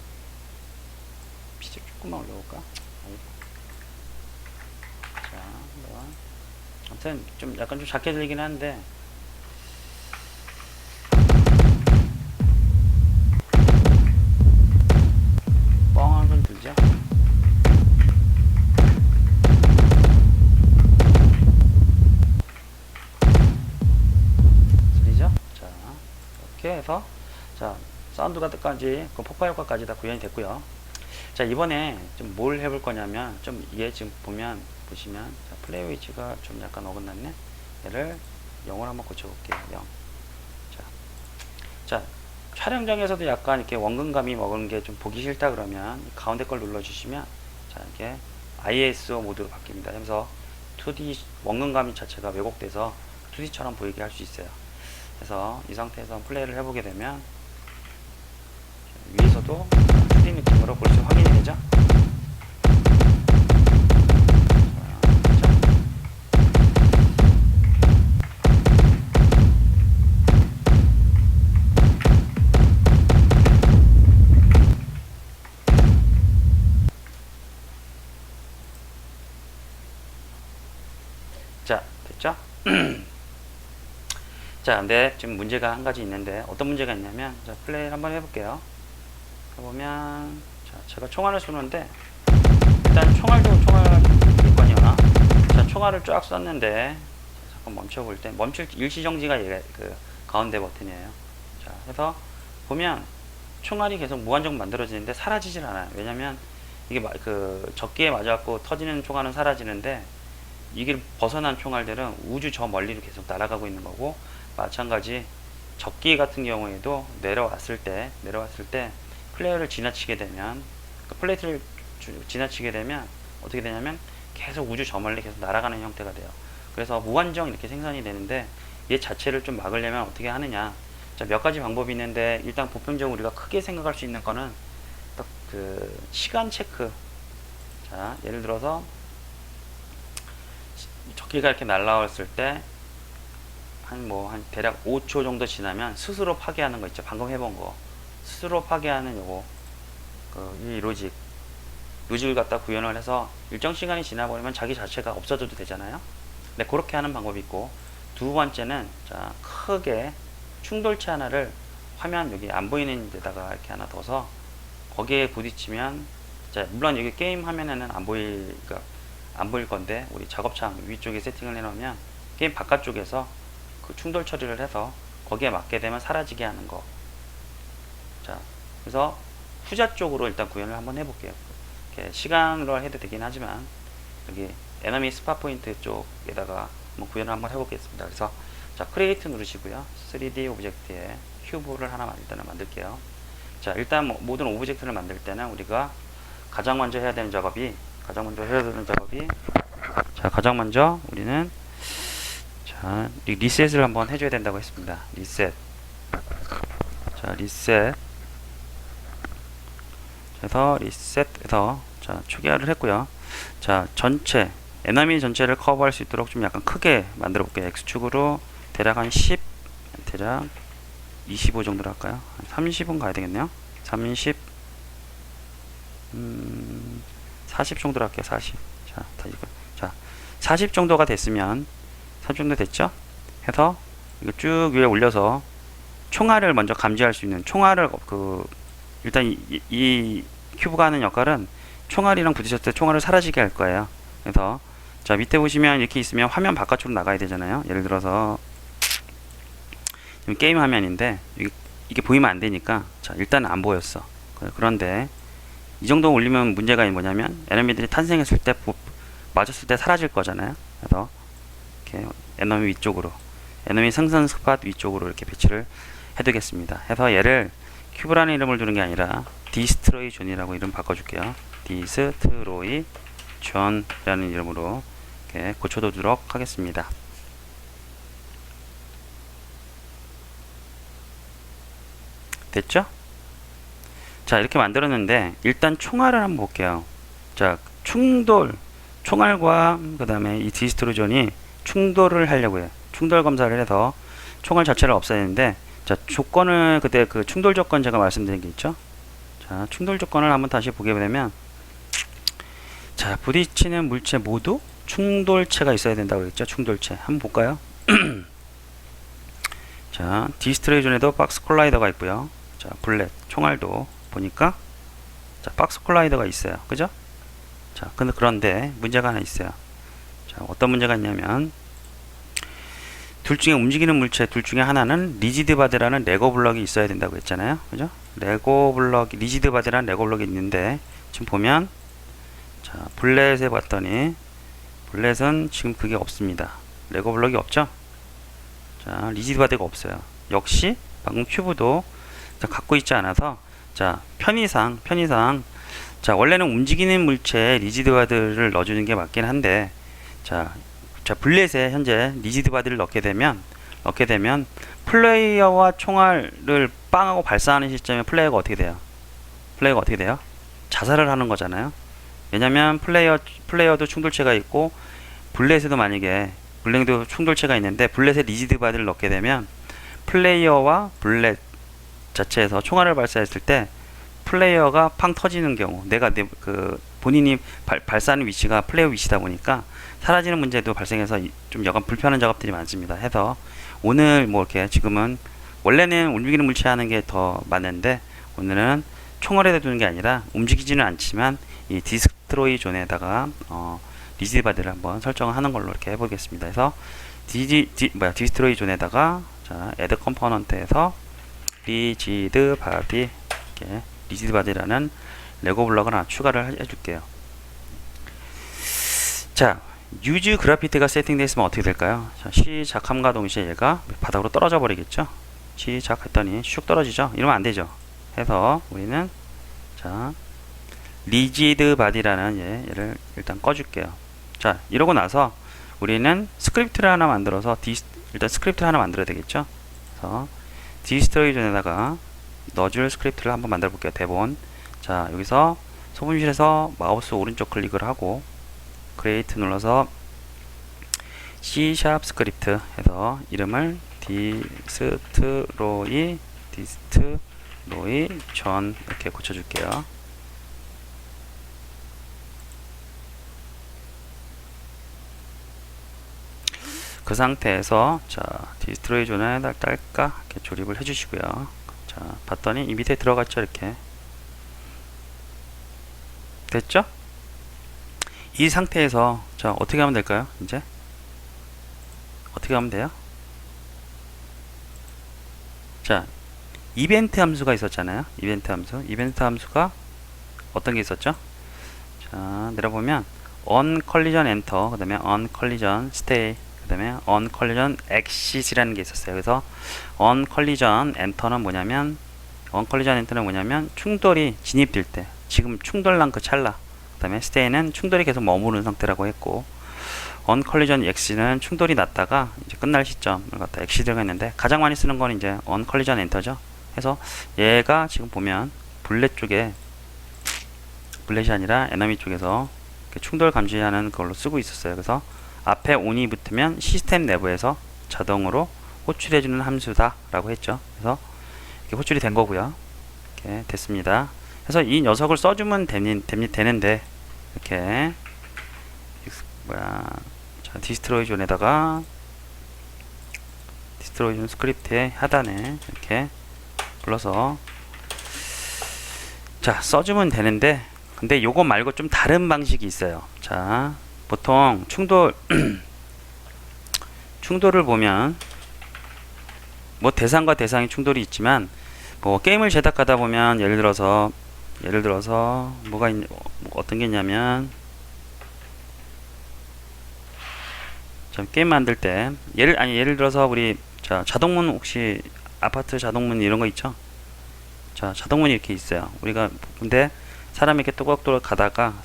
빛을 조금만 올려볼까? 자, 아무튼 좀 약간 좀 작게 들리긴 한데 뻥한 소리 들죠? 들리죠? 자, 이렇게 해서 자, 사운드까지 그 폭파 효과까지 다 구현이 됐고요. 자, 이번에 좀 뭘 해볼 거냐면 좀 이게 지금 보시면 자, 플레이 위치가 좀 약간 어긋났네. 얘를 0으로 한번 고쳐볼게요. 0. 자, 촬영장에서도 약간 이렇게 원근감이 먹은 게 좀 보기 싫다 그러면 가운데 걸 눌러주시면 자, 이렇게 ISO 모드로 바뀝니다. 그래서 2D 원근감 자체가 왜곡돼서 2D처럼 보이게 할 수 있어요. 그래서 이 상태에서 플레이를 해보게 되면 위에서도 2D 느낌으로 볼수 확인이 되죠. 자, 됐죠? 자, 근데 지금 문제가 한 가지 있는데 어떤 문제가 있냐면 자, 플레이를 한번 해볼게요. 해보면 자, 제가 총알을 쏘는데 일단 총알 있거든요. 자, 총알을 쫙 쐈는데 잠깐 멈춰볼 때 멈출 일시정지가 얘가 그 가운데 버튼이에요. 자, 해서 보면 총알이 계속 무한정 만들어지는데 사라지질 않아요. 왜냐면 이게 그 적기에 맞아갖고 터지는 총알은 사라지는데 이게 벗어난 총알들은 우주 저 멀리로 계속 날아가고 있는 거고, 마찬가지 적기 같은 경우에도 내려왔을 때 플레이어를 지나치게 되면 플레이트를 지나치게 되면 어떻게 되냐면 계속 우주 저 멀리 계속 날아가는 형태가 돼요. 그래서 무한정 이렇게 생산이 되는데 얘 자체를 좀 막으려면 어떻게 하느냐. 자, 몇 가지 방법이 있는데 일단 보편적으로 우리가 크게 생각할 수 있는 거는 딱 그 시간 체크. 자, 예를 들어서 적기가 이렇게 날라왔을 때 한 대략 5초 정도 지나면 스스로 파괴하는 거 있죠. 방금 해본 거 스스로 파괴하는 요거 이 로직을 갖다 구현을 해서 일정 시간이 지나버리면 자기 자체가 없어져도 되잖아요. 근데 그렇게 하는 방법이 있고, 두 번째는 자, 크게 충돌체 하나를 화면 여기 안 보이는 데다가 이렇게 하나 둬서 거기에 부딪히면 자, 물론 여기 게임 화면에는 안 안 보일 건데 우리 작업창 위쪽에 세팅을 해놓으면 게임 바깥쪽에서 그 충돌 처리를 해서 거기에 맞게 되면 사라지게 하는 거. 자, 그래서 후자 쪽으로 일단 구현을 한번 해볼게요. 이렇게 시간으로 해도 되긴 하지만 여기 에너미 스팟 포인트 쪽에다가 한번 구현을 한번 해보겠습니다. 그래서 자, 크리에이트 누르시고요. 3D 오브젝트에 큐브를 하나 일단은 만들게요. 자, 일단 모든 오브젝트를 만들 때는 우리가 가장 먼저 해야 되는 작업이 자, 가장 먼저 우리는 자, 리셋을 한번 해줘야 된다고 했습니다. 리셋. 자, 리셋. 그래서 리셋해서 자, 초기화를 했고요. 자, 전체 에너미 전체를 커버할 수 있도록 좀 약간 크게 만들어 볼게요. X축으로 대략 한 10, 대략 25 정도로 할까요? 30은 가야 되겠네요. 30, 40 정도로 할게요. 40. 자, 자, 40 정도가 됐으면 30 정도 됐죠? 해서 이거 쭉 위에 올려서 총알을 먼저 감지할 수 있는 총알을 일단 이 큐브가 하는 역할은 총알이랑 부딪혔을 때 총알을 사라지게 할 거예요. 그래서 자, 밑에 보시면 이렇게 있으면 화면 바깥으로 나가야 되잖아요. 예를 들어서 게임 화면인데 이게 보이면 안 되니까 자, 일단 안 보였어. 그런데 이 정도 올리면 문제가 뭐냐면 에너미들이 탄생했을 때 맞았을 때 사라질 거잖아요. 그래서 이렇게 에너미 위쪽으로 에너미 생성 스팟 위쪽으로 이렇게 배치를 해두겠습니다. 해서 얘를 큐브라는 이름을 두는 게 아니라 디스트로이 존이라고 이름 바꿔줄게요. 디스트로이 존이라는 이름으로 이렇게 고쳐두도록 하겠습니다. 됐죠? 자, 이렇게 만들었는데 일단 총알을 한번 볼게요. 자, 총알과 그 다음에 이 디스트로이 존이 충돌을 하려고 해요. 충돌 검사를 해서 총알 자체를 없애야 되는데 자, 조건을 그때 그 충돌 조건 제가 말씀드린 게 있죠. 자, 충돌 조건을 한번 다시 보게 되면 자, 부딪히는 물체 모두 충돌체가 있어야 된다고 그랬죠. 충돌체 한번 볼까요? 자, 디스트로이 존에도 박스 콜라이더가 있고요. 자, 블렛 총알도 보니까 자, 박스 콜라이더가 있어요. 그죠? 자, 그런데 문제가 하나 있어요. 자, 어떤 문제가 있냐면 둘 중에 움직이는 물체 둘 중에 하나는 리지드 바디라는 레고 블럭이 있어야 된다고 했잖아요. 그죠? 레고 블럭, 리지드 바디라는 레고 블럭이 있는데 지금 보면 자, 블렛에 봤더니 블렛은 지금 그게 없습니다. 레고 블럭이 없죠? 자, 리지드 바디가 없어요. 역시 방금 큐브도 자, 갖고 있지 않아서 자, 편의상 자, 원래는 움직이는 물체에 리지드 바디를 넣어주는 게 맞긴 한데 자, 블렛에 현재 리지드 바디를 넣게 되면 플레이어와 총알을 빵하고 발사하는 시점에 플레이어가 어떻게 돼요? 자살을 하는 거잖아요. 왜냐면 플레이어도 충돌체가 있고 블렛에도 만약에 블랙도 충돌체가 있는데 블렛에 리지드 바디를 넣게 되면 플레이어와 블렛 자체에서 총알을 발사했을 때 플레이어가 팡 터지는 경우 본인이 발사하는 위치가 플레이어 위치다 보니까 사라지는 문제도 발생해서 좀 약간 불편한 작업들이 많습니다. 해서 오늘 뭐 이렇게 지금은 원래는 움직이는 물체 하는 게 더 맞는데 오늘은 총알에다 두는 게 아니라 움직이지는 않지만 이 디스트로이 존에다가 리지드 바디를 한번 설정을 하는 걸로 이렇게 해보겠습니다. 그래서 디스트로이 존에다가 자, add 컴포넌트에서 리지드 바디 이렇게 리지드 바디라는 레고 블럭을 하나 추가를 해줄게요. 자, use 그래피티가 세팅되어 있으면 어떻게 될까요? 자, 시작함과 동시에 얘가 바닥으로 떨어져 버리겠죠? 시작했더니 슉 떨어지죠? 이러면 안 되죠? 해서 우리는 자, 리지드 바디라는 얘를 일단 꺼줄게요. 자, 이러고 나서 우리는 스크립트를 하나 만들어서 일단 스크립트를 하나 만들어야 되겠죠? 그래서 디스트로이 존에다가 넣어줄 스크립트를 한번 만들어 볼게요. 대본. 자, 여기서 소분실에서 마우스 오른쪽 클릭을 하고 크리에이트 눌러서 C# 스크립트 해서 이름을 디스트로이 존 이렇게 고쳐줄게요. 그 상태에서 자, 디스트로이 존에 딸까 이렇게 조립을 해주시고요. 자, 봤더니 이 밑에 들어갔죠. 이렇게 됐죠? 이 상태에서 자, 어떻게 하면 될까요? 이제 어떻게 하면 돼요? 자, 이벤트 함수가 있었잖아요. 이벤트 함수가 어떤 게 있었죠? 자, 내려보면 on collision enter, 그 다음에 on collision stay, 그 다음에 on collision exit이라는 게 있었어요. 그래서 on collision enter는 뭐냐면 충돌이 진입될 때, 지금 충돌 난 그 찰나, 그 다음에 stay는 충돌이 계속 머무르는 상태라고 했고, on collision exit는 충돌이 났다가 이제 끝날 시점을 갖다 exit을 했는데, 가장 많이 쓰는 건 이제 on collision enter죠. 그래서 얘가 지금 보면 블렛이 아니라 에너미 쪽에서 충돌 감지하는 걸로 쓰고 있었어요. 그래서 앞에 on이 붙으면 시스템 내부에서 자동으로 호출해주는 함수다 라고 했죠. 그래서 이렇게 호출이 된 거고요. 이렇게 됐습니다. 그래서 이 녀석을 써주면 되는데, 이렇게 자, 디스트로이 존에다가 디스트로이 존 스크립트의 하단에 이렇게 불러서 자, 써주면 되는데, 근데 요거 말고 좀 다른 방식이 있어요. 자, 보통 충돌을 보면 뭐 대상과 대상의 충돌이 있지만, 뭐 게임을 제작하다 보면 예를 들어서 어떤 게 있냐면, 게임 만들 때 예를 들어서 우리 자동문, 혹시 아파트 자동문 이런 거 있죠? 자, 자동문이 이렇게 있어요. 우리가 근데 사람이 이렇게 또각또각 가다가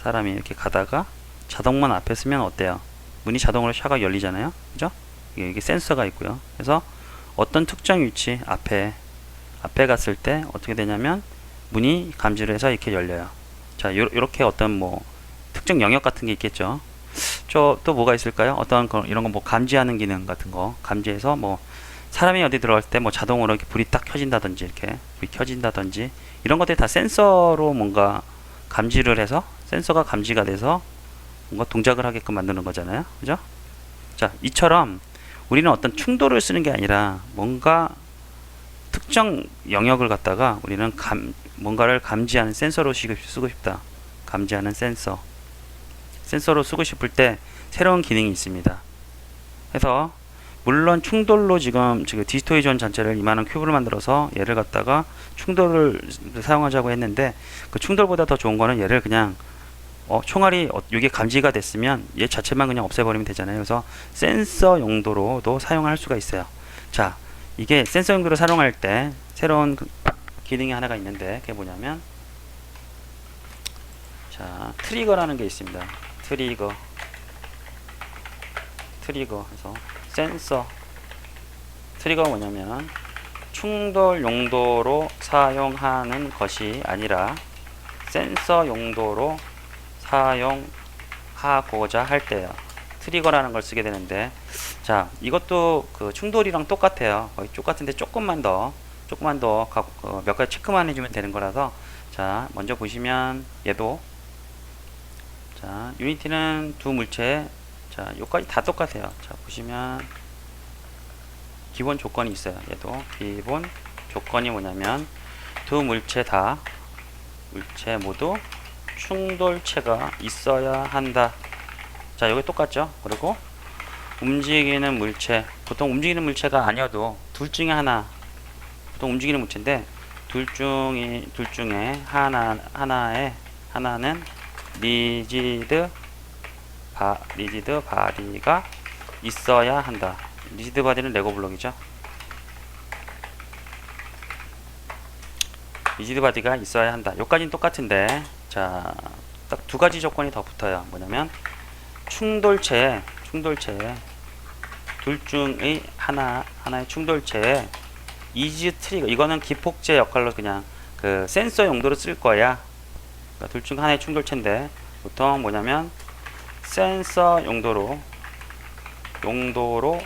자동문 앞에 서면 어때요? 문이 자동으로 샤가 열리잖아요. 그죠? 이게 센서가 있고요. 그래서 어떤 특정 위치 앞에 갔을 때 어떻게 되냐면 문이 감지를 해서 이렇게 열려요. 자, 요렇게 어떤 뭐 특정 영역 같은 게 있겠죠. 또 뭐가 있을까요? 이런 거 뭐 감지하는 기능 같은 거 감지해서 뭐 사람이 어디 들어갈 때 뭐 자동으로 이렇게 불이 딱 켜진다든지, 이렇게 불이 켜진다든지, 이런 것들이 다 센서로 뭔가 감지를 해서, 센서가 감지가 돼서 뭔가 동작을 하게끔 만드는 거잖아요. 그죠? 자, 이처럼 우리는 어떤 충돌을 쓰는 게 아니라 뭔가 특정 영역을 갖다가 우리는 뭔가를 감지하는 센서로 쓰고 싶다. 감지하는 센서로 쓰고 싶을 때 새로운 기능이 있습니다. 그래서 물론 충돌로 지금 디스토이 존 전체를 이만한 큐브를 만들어서 얘를 갖다가 충돌을 사용하자고 했는데, 그 충돌보다 더 좋은 거는 얘를 그냥 총알이 이게 감지가 됐으면 얘 자체만 그냥 없애버리면 되잖아요. 그래서 센서 용도로도 사용할 수가 있어요. 자, 이게 센서 용도로 사용할 때 새로운 기능이 하나가 있는데, 그게 뭐냐면, 자, 트리거라는 게 있습니다. 트리거. 그래서 트리거가 뭐냐면 충돌 용도로 사용하는 것이 아니라 센서 용도로 사용하고자 할 때요, 트리거라는 걸 쓰게 되는데, 자, 이것도 그 충돌이랑 똑같아요. 거의 똑같은데 조금만 더 몇 가지 체크만 해주면 되는 거라서, 자, 먼저 보시면 얘도, 자, 유니티는 두 물체, 자, 요까지 다 똑같아요. 자, 보시면 기본 조건이 있어요. 얘도 기본 조건이 뭐냐면 두 물체 모두 충돌체가 있어야 한다. 자, 여기 똑같죠? 그리고 움직이는 물체, 보통 움직이는 물체가 아니어도 둘 중에 하나, 보통 움직이는 물체인데 둘 중에 하나는 리지드 바디가 있어야 한다. 리지드 바디는 레고 블록이죠. 리지드 바디가 있어야 한다. 여기까지는 똑같은데, 자, 딱 두 가지 조건이 더 붙어요. 뭐냐면 충돌체 둘 중의 하나의 충돌체에 이즈 트리거, 이거는 기폭제 역할로 그냥 그 센서 용도로 쓸 거야. 그러니까 둘 중 하나의 충돌체인데, 보통 뭐냐면 센서 용도로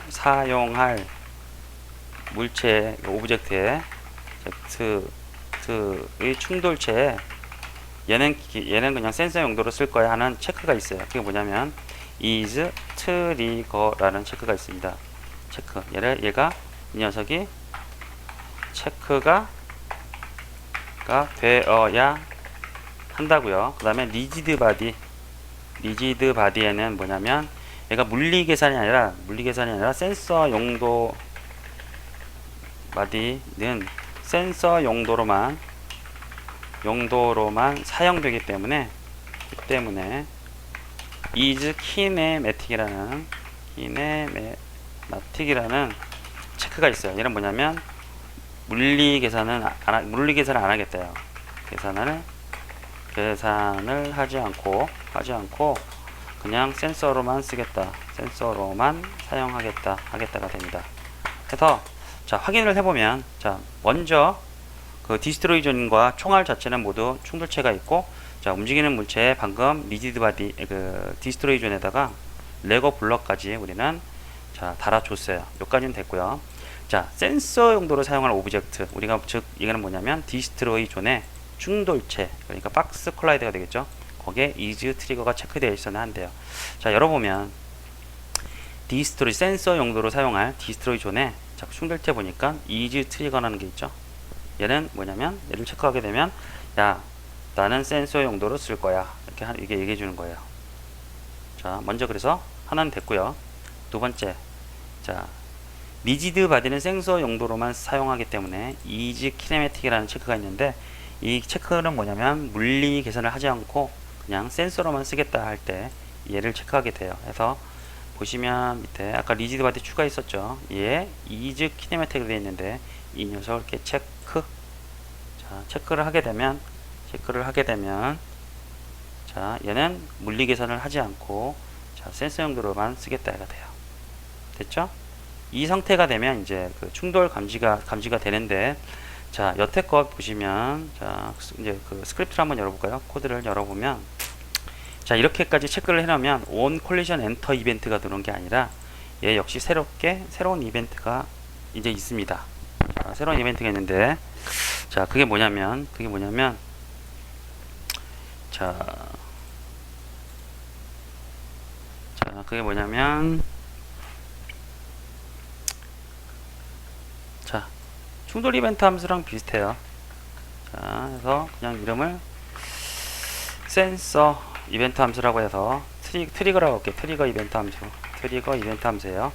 사용할 물체 오브젝트의 Z의 충돌체에 얘는 그냥 센서 용도로 쓸 거야 하는 체크가 있어요. 그게 뭐냐면 is trigger라는 체크가 있습니다. 체크. 얘가 이 녀석이 체크가 되어야 한다고요. 그 다음에 리지드 바디 리지드 바디에는 뭐냐면 얘가 물리 계산이 아니라 센서 바디는 센서 용도로만 사용되기 때문에 is kinematic이라는 체크가 있어요. 얘는 뭐냐면 물리 계산을 안 하겠대요. 계산을 하지 않고 그냥 센서로만 하겠다가 됩니다. 그래서 자, 확인을 해보면, 자, 먼저 그 디스트로이 존과 총알 자체는 모두 충돌체가 있고, 자, 움직이는 물체에 방금 리지드 바디 그 디스트로이 존에다가 레고 블럭까지 우리는 자, 달아줬어요. 여기까지는 됐고요. 자, 센서 용도로 사용할 오브젝트, 우리가 즉 이거는 뭐냐면 디스트로이 존의 충돌체, 그러니까 박스 콜라이더가 되겠죠. 거기에 is 트리거가 체크되어 있어야 한대요. 자, 열어보면 디스트로이 센서 용도로 사용할 디스트로이 존에 자, 충돌체 보니까 is 트리거라는 게 있죠. 얘는 뭐냐면 얘를 체크하게 되면 야, 나는 센서 용도로 쓸 거야, 이게 얘기해 주는 거예요. 자, 먼저 그래서 하나는 됐고요. 두 번째, 자, 리지드 바디는 센서 용도로만 사용하기 때문에 is kinematic이라는 체크가 있는데, 이 체크는 뭐냐면 물리 계산을 하지 않고 그냥 센서로만 쓰겠다 할 때 얘를 체크하게 돼요. 그래서 보시면 밑에 아까 리지드 바디 추가 있었죠. 얘 is kinematic으로 되어 있는데 이 녀석을 이렇게 체크를 하게 되면 자, 얘는 물리 계산을 하지 않고 자, 센서 용도로만 쓰겠다가 돼요. 됐죠? 이 상태가 되면 이제 그 충돌 감지가 되는데, 자, 여태껏 보시면 자, 이제 그 스크립트를 한번 열어볼까요? 코드를 열어보면 자, 이렇게까지 체크를 해놓으면 on collision enter 이벤트가 들어온 게 아니라 얘 역시 새로운 이벤트가 이제 있습니다. 자, 새로운 이벤트가 있는데, 자, 그게 뭐냐면 자, 충돌 이벤트 함수랑 비슷해요. 자, 그래서 그냥 이름을 센서 이벤트 함수라고 해서 트리거라고 할게요. 트리거 이벤트 함수예요.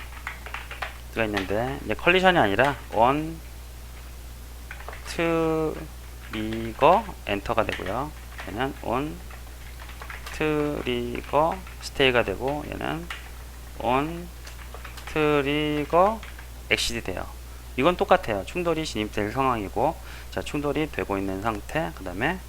들어가 있는데 이제 컬리션이 아니라 on 트리거 엔터가 되고요. 얘는 on 트리거 스테이가 되고, 얘는 on 트리거 엑시드 돼요. 이건 똑같아요. 충돌이 진입될 상황이고, 자, 충돌이 되고 있는 상태, 그 다음에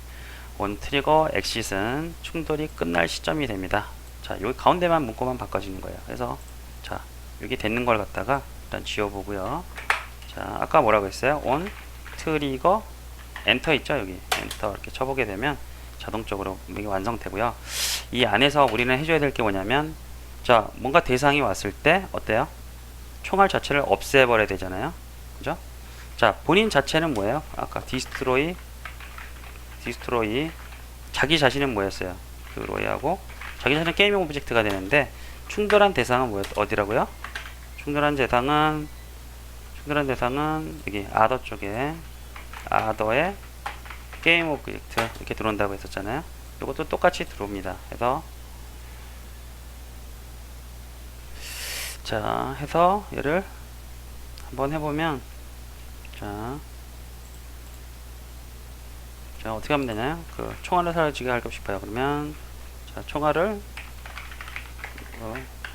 on 트리거 엑시드는 충돌이 끝날 시점이 됩니다. 자, 여기 가운데만 문구만 바꿔주는 거예요. 그래서 자, 여기 됐는 걸 갖다가 일단 지워보고요. 자, 아까 뭐라고 했어요? on 트리거 엔터 있죠? 여기 엔터 이렇게 쳐보게 되면 자동적으로 이게 완성되고요. 이 안에서 우리는 해줘야 될 게 뭐냐면, 자, 뭔가 대상이 왔을 때 어때요? 총알 자체를 없애버려야 되잖아요. 그죠? 자, 본인 자체는 뭐예요? 아까 디스트로이 자기 자신은 뭐였어요? 드로이하고 자기 자신은 게임 오브젝트가 되는데, 충돌한 대상은 어디라고요? 충돌한 대상은 여기 아더 쪽에 아더의 게임 오브젝트 이렇게 들어온다고 했었잖아요. 이것도 똑같이 들어옵니다. 그래서 자, 해서 얘를 한번 해보면 자, 어떻게 하면 되나요? 그 총알을 사라지게 하고 싶어요. 그러면 자, 총알을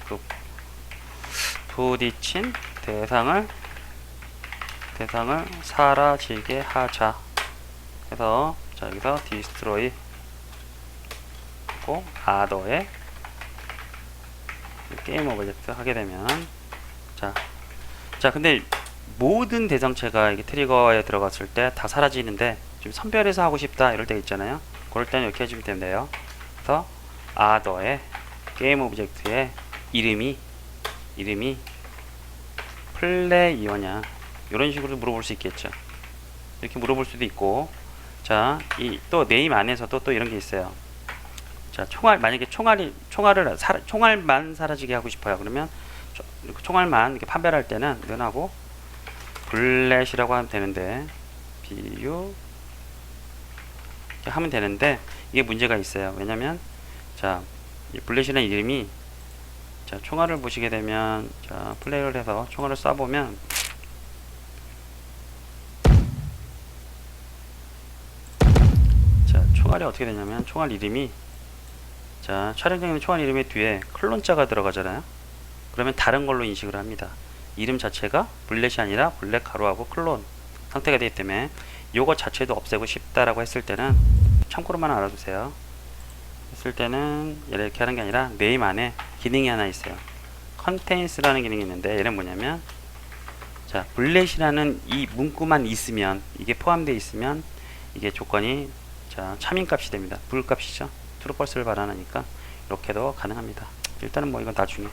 그 부딪힌 대상을 사라지게 하자. 그래서 자, 여기서 디스트로이 고 아더의 게임 오브젝트 하게 되면 자, 근데 모든 대상체가 이게 트리거에 들어갔을 때 다 사라지는데 좀 선별해서 하고 싶다 이럴 때 있잖아요. 그럴 때는 이렇게 해주면 되는데요. 그래서 아더의 게임 오브젝트의 이름이 플레이어냐, 이런 식으로 물어볼 수 있겠죠. 이렇게 물어볼 수도 있고, 자, 이 또 네임 안에서도 또 이런 게 있어요. 자, 만약에 총알만 사라지게 하고 싶어요. 그러면 총알만 이렇게 판별할 때는 면하고 블렛이라고 하면 되는데, bu 이렇게 하면 되는데, 이게 문제가 있어요. 왜냐면 자, 이 블렛이라는 이름이, 자, 총알을 보시게 되면, 자, 플레이를 해서 총알을 쏴보면, 자, 총알이 어떻게 되냐면, 총알 이름이, 자, 촬영되는 총알 이름의 뒤에 클론자가 들어가잖아요. 그러면 다른 걸로 인식을 합니다. 이름 자체가 블렛이 아니라 블렛 가로하고 클론 상태가 되기 때문에 요거 자체도 없애고 싶다라고 했을 때는, 참고로만 알아두세요. 했을 때는 이렇게 하는 게 아니라 네임 안에 기능이 하나 있어요. 컨테인스라는 기능이 있는데, 얘는 뭐냐면, 자, 블렛이라는 이 문구만 있으면, 이게 포함되어 있으면 이게 조건이, 자, 참인값이 됩니다. 불값이죠. 트루펄스를 발환하니까 이렇게도 가능합니다. 일단은 뭐 이건 나중에.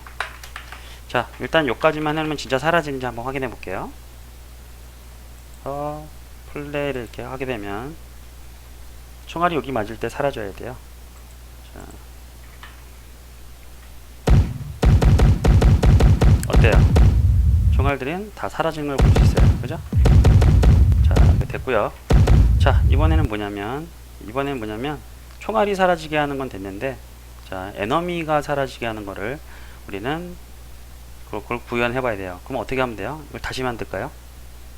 자, 일단 요까지만 하면 진짜 사라지는지 한번 확인해 볼게요. 플레이를 이렇게 하게 되면 총알이 여기 맞을 때 사라져야 돼요. 자, 어때요? 총알들은 다 사라지는 걸 볼 수 있어요. 그죠? 자, 됐고요. 자, 이번에는 뭐냐면 총알이 사라지게 하는 건 됐는데, 자, 에너미가 사라지게 하는 거를 우리는 그걸 구현해 봐야 돼요. 그럼 어떻게 하면 돼요? 이걸 다시 만들까요?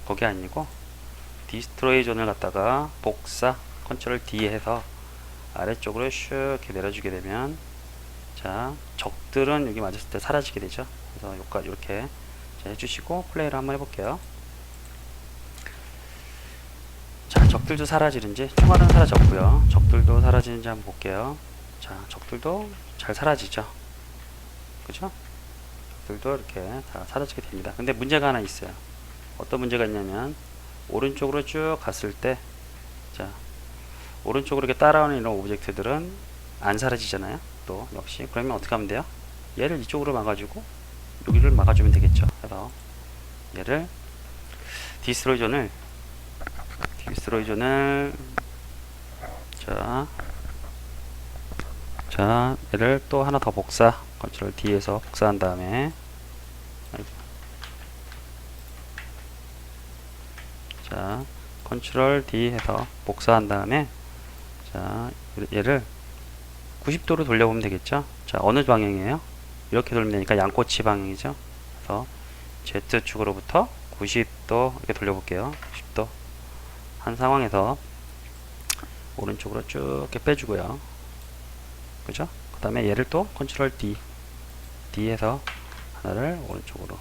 거기 아니고 디스트로이 존을 갖다가 복사 컨트롤 D 해서 아래쪽으로 슉 이렇게 내려주게 되면, 자, 적들은 여기 맞았을 때 사라지게 되죠. 그래서 여기까지 이렇게 해주시고 플레이를 한번 해볼게요. 자, 적들도 사라지는지, 총알은 사라졌고요. 적들도 사라지는지 한번 볼게요. 자, 적들도 잘 사라지죠. 그죠? 적들도 이렇게 다 사라지게 됩니다. 근데 문제가 하나 있어요. 어떤 문제가 있냐면, 오른쪽으로 쭉 갔을 때, 자, 오른쪽으로 이렇게 따라오는 이런 오브젝트들은 안 사라지잖아요. 또 역시 그러면 어떻게 하면 돼요? 얘를 이쪽으로 막아주고 여기를 막아주면 되겠죠. 그래서 얘를 디스트로이 존을 자, 얘를 또 하나 더 복사 컨트롤 D에서 복사한 다음에, 자, 컨트롤 D 해서 복사한 다음에, 자, 얘를 90도로 돌려보면 되겠죠. 자, 어느 방향이에요? 이렇게 돌면 되니까 양꼬치 방향이죠. 그래서 Z축으로부터 90도 이렇게 돌려볼게요. 90도 한 상황에서 오른쪽으로 쭉 이렇게 빼주고요. 그죠? 그 다음에 얘를 또 컨트롤 D 해서 하나를 오른쪽으로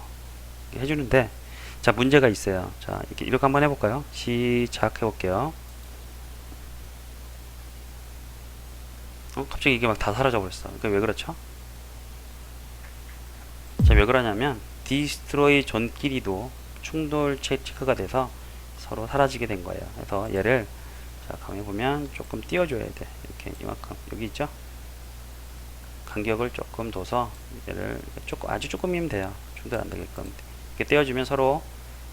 이렇게 해주는데, 자, 문제가 있어요. 자, 이렇게 한번 해볼까요? 시작해볼게요. 갑자기 이게 막 다 사라져 버렸어. 그러니까 왜 그렇죠? 자, 왜 그러냐면 디스트로이 존끼리도 충돌 체크가 돼서 서로 사라지게 된 거예요. 그래서 얘를, 자, 가만히 보면 조금 띄워줘야 돼. 이렇게 이만큼 여기 있죠? 간격을 조금 둬서 얘를 조금, 아주 조금이면 돼요. 충돌 안 되게끔 이렇게 띄워주면 서로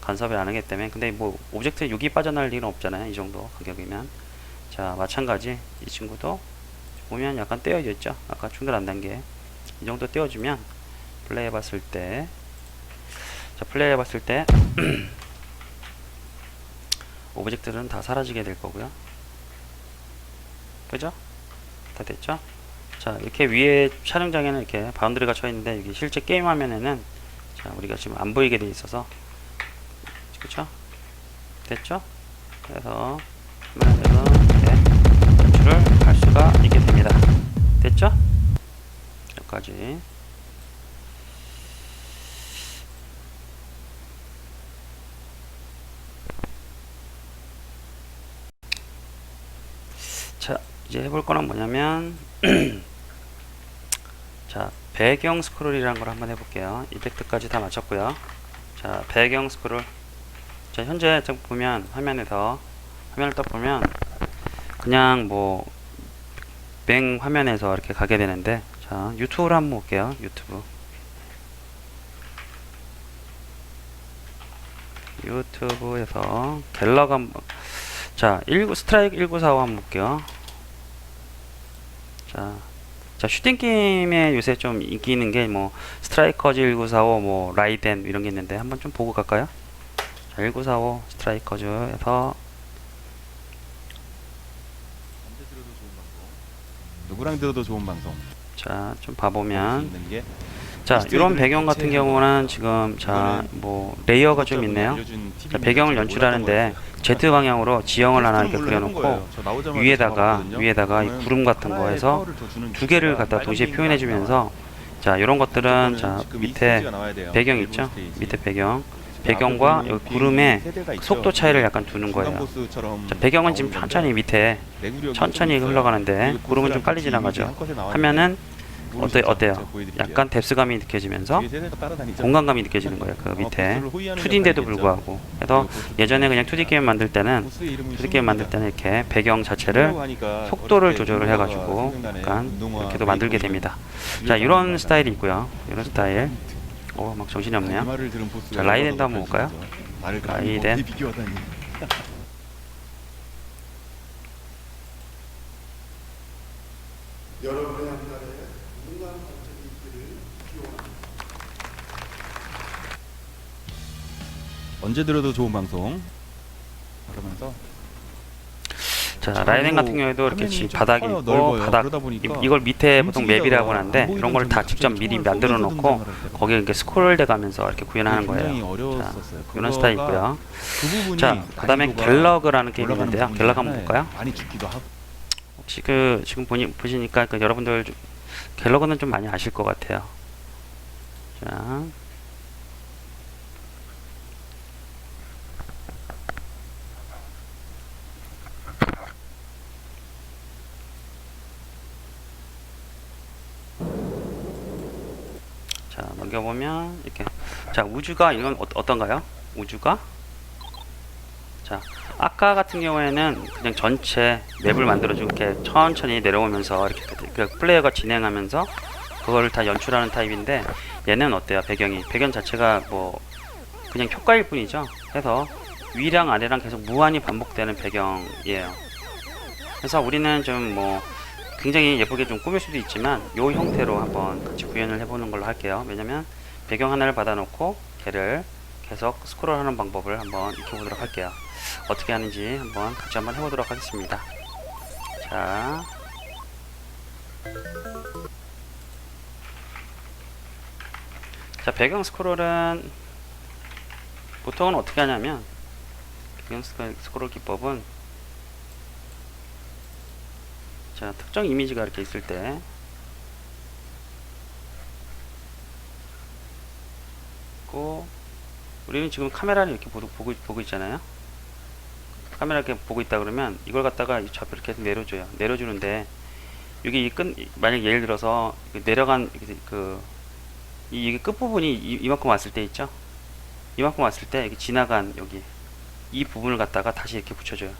간섭이 안 하기 때문에. 근데 뭐 오브젝트에 6이 빠져나갈 일은 없잖아요. 이 정도 간격이면. 자, 마찬가지 이 친구도 보면 약간 떼어져 있죠. 아까 충돌 안 난 게 이 정도 떼어주면 플레이 해봤을 때, 자, 플레이 해봤을 때 오브젝트들은 다 사라지게 될 거고요. 그죠? 다 됐죠? 자, 이렇게 위에 촬영장에는 이렇게 바운드리가 쳐 있는데, 여기 실제 게임 화면에는, 자, 우리가 지금 안 보이게 돼 있어서, 그쵸? 됐죠? 그래서 화면에서 이렇게 연출을 할 수가 있게 됩니다. 됐죠? 여기까지. 자, 이제 해볼 거는 뭐냐면 자, 배경 스크롤이라는 걸 한번 해볼게요. 이펙트까지 다 마쳤고요. 자, 배경 스크롤. 자, 현재 보면 화면에서 화면을 딱 보면 그냥 뭐 뱅 화면에서 이렇게 가게 되는데, 자, 유튜브로 한번 볼게요. 유튜브에서 갤러가 한번, 자, 스트라이크 1945 한번 볼게요. 자, 슈팅 게임에 요새 좀 인기 있는 게 뭐 스트라이커즈 1945, 뭐 라이덴 이런 게 있는데 한번 좀 보고 갈까요? 자, 1945 스트라이커즈에서 누구랑 들어도 좋은 방송. 자, 좀 볼 수 봐보면 있는 게 자, 일주일을 이런 배경 같은 대체해서 경우는 지금 자, 이거는 뭐 레이어가 좀 구독자분이 있네요. 알려준 자, 팁입니다. 배경을 제가 연출하는데 몰랐던 Z 방향으로 지형을 하나 테스트는 이렇게 물론 해본 그려놓고 거예요. 저 나오자마자 위에다가 잡아봤거든요. 이 그러면 구름 같은 거 하나의 해서 파워를 더 주는 두 개를 기체가 갖다 빨간 동시에 비행기가 표현해 안 나와요. 주면서 자, 이런 것들은 무조건은 자, 지금 이 밑에 스테이지가 나와야 돼요. 배경 일본 있죠? 스테이지. 밑에 배경. 지금 배경과 앞에 여기 보이는 구름의 비행기 세대가 있죠. 속도 차이를 약간 두는 중간 거예요. 보스처럼 자, 배경은 지금 나오는 천천히 건데 밑에 내구력이 천천히 좀 있어요. 흘러가는데 그리고 구름은 좀 보스랑 빨리 같이 지나가죠. 이미지 한컷에 나왔는데 하면은 모르시죠? 어때요? 제가 보여드릴게요. 약간 뎁스감이 느껴지면서 뒤에 세대가 따라다니죠. 공간감이 느껴지는 거예요. 그 밑에 보스를 호위하는 2D인데도 역할이겠죠. 불구하고. 그래서 그리고 보스 예전에 그냥 2D 게임 만들 때는 보스의 이름은 2D 게임 만들 때는 이렇게 배경 자체를 하니까 속도를 어릴 때 조절을 운동화가 해가지고 생각나네. 약간 운동화 이렇게도 만들게 메이커 됩니다. 이름 자, 이런 기억이 스타일이 나요. 있고요. 이런 스타일. 막 정신이 이 없네요. 말을 들은 보스가 자, 라이덴도 열받아서 한번 볼까요? 발전하죠. 말을 라이덴. 라이덴 비교하다니. 여러분의 앞날에 무궁한 발전이 있기를 기원합니다. 언제 들어도 좋은 방송. 그러면서 자, 라이덴 같은 경우에도 이렇게 화면이 좀 바닥이 커요, 있고 넓어요. 바닥 그러다 보니까 이걸 밑에 보통 움직이다가 맵이라고 안 하는데 보이던 이런 걸 다 점이 직접 갑자기 미리 총을 만들어 쏘면서 놓고 등장을 할 때가 거기에 이렇게 스크롤 돼 가면서 이렇게 구현하는 굉장히 거예요. 어려웠었어요. 이런 스타일 있고요. 그 부분이 자, 그다음에 난이도가 갤러그라는 게임이 올라가는 있는데요. 부분이 갤러그 한번 하나에 볼까요? 많이 죽기도 하고. 혹시 지금 보시니까 여러분들 갤러그는 좀 많이 아실 것 같아요. 자, 자, 넘겨보면 이렇게 자, 우주가 이건 어떤가요? 우주가 자, 아까 같은 경우에는 그냥 전체 맵을 만들어주고 이렇게 천천히 내려오면서 이렇게 그 플레이어가 진행하면서 그거를 다 연출하는 타입인데 얘는 어때요? 배경 자체가 뭐 그냥 효과일 뿐이죠. 그래서 위랑 아래랑 계속 무한히 반복되는 배경이에요. 그래서 우리는 좀 뭐 굉장히 예쁘게 좀 꾸밀 수도 있지만 요 형태로 한번 같이 구현을 해보는 걸로 할게요. 왜냐면 배경 하나를 받아놓고 걔를 계속 스크롤하는 방법을 한번 익혀보도록 할게요. 어떻게 하는지 같이 한번 해보도록 하겠습니다. 자, 배경 스크롤은 보통은 어떻게 하냐면 배경 스크롤 기법은 자, 특정 이미지가 이렇게 있을 때 우리는 지금 카메라를 이렇게 보고 있잖아요. 카메라 이렇게 보고 있다 그러면 이걸 갖다가 이 좌표를 계속 내려줘요. 내려주는데 여기 만약 예를 들어서 내려간 이게 끝부분이 이만큼 왔을 때 있죠. 이만큼 왔을 때 이렇게 지나간 여기 이 부분을 갖다가 다시 이렇게 붙여줘요.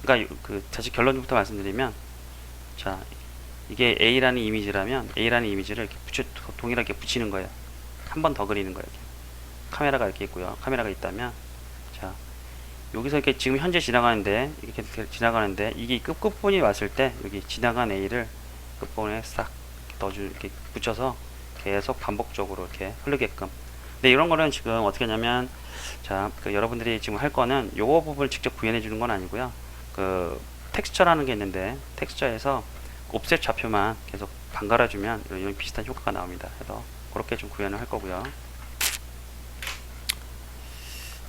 그러니까 다시 결론부터 말씀드리면 자, 이게 A라는 이미지라면 A라는 이미지를 이렇게 동일하게 붙이는 거예요. 한 번 더 그리는 거예요. 카메라가 이렇게 있고요. 카메라가 있다면 자, 여기서 이렇게 지금 현재 지나가는데 이렇게 지나가는데 이게 끝부분이 왔을 때 여기 지나간 A를 끝부분에 싹 이렇게 붙여서 계속 반복적으로 이렇게 흐르게끔. 근데 이런 거는 지금 어떻게 하냐면 자, 여러분들이 지금 할 거는 요거 부분을 직접 구현해 주는 건 아니고요. 텍스처라는 게 있는데 텍스처에서 옵셋 좌표만 계속 반갈아 주면 이런 비슷한 효과가 나옵니다. 그래서 그렇게 좀 구현을 할 거고요.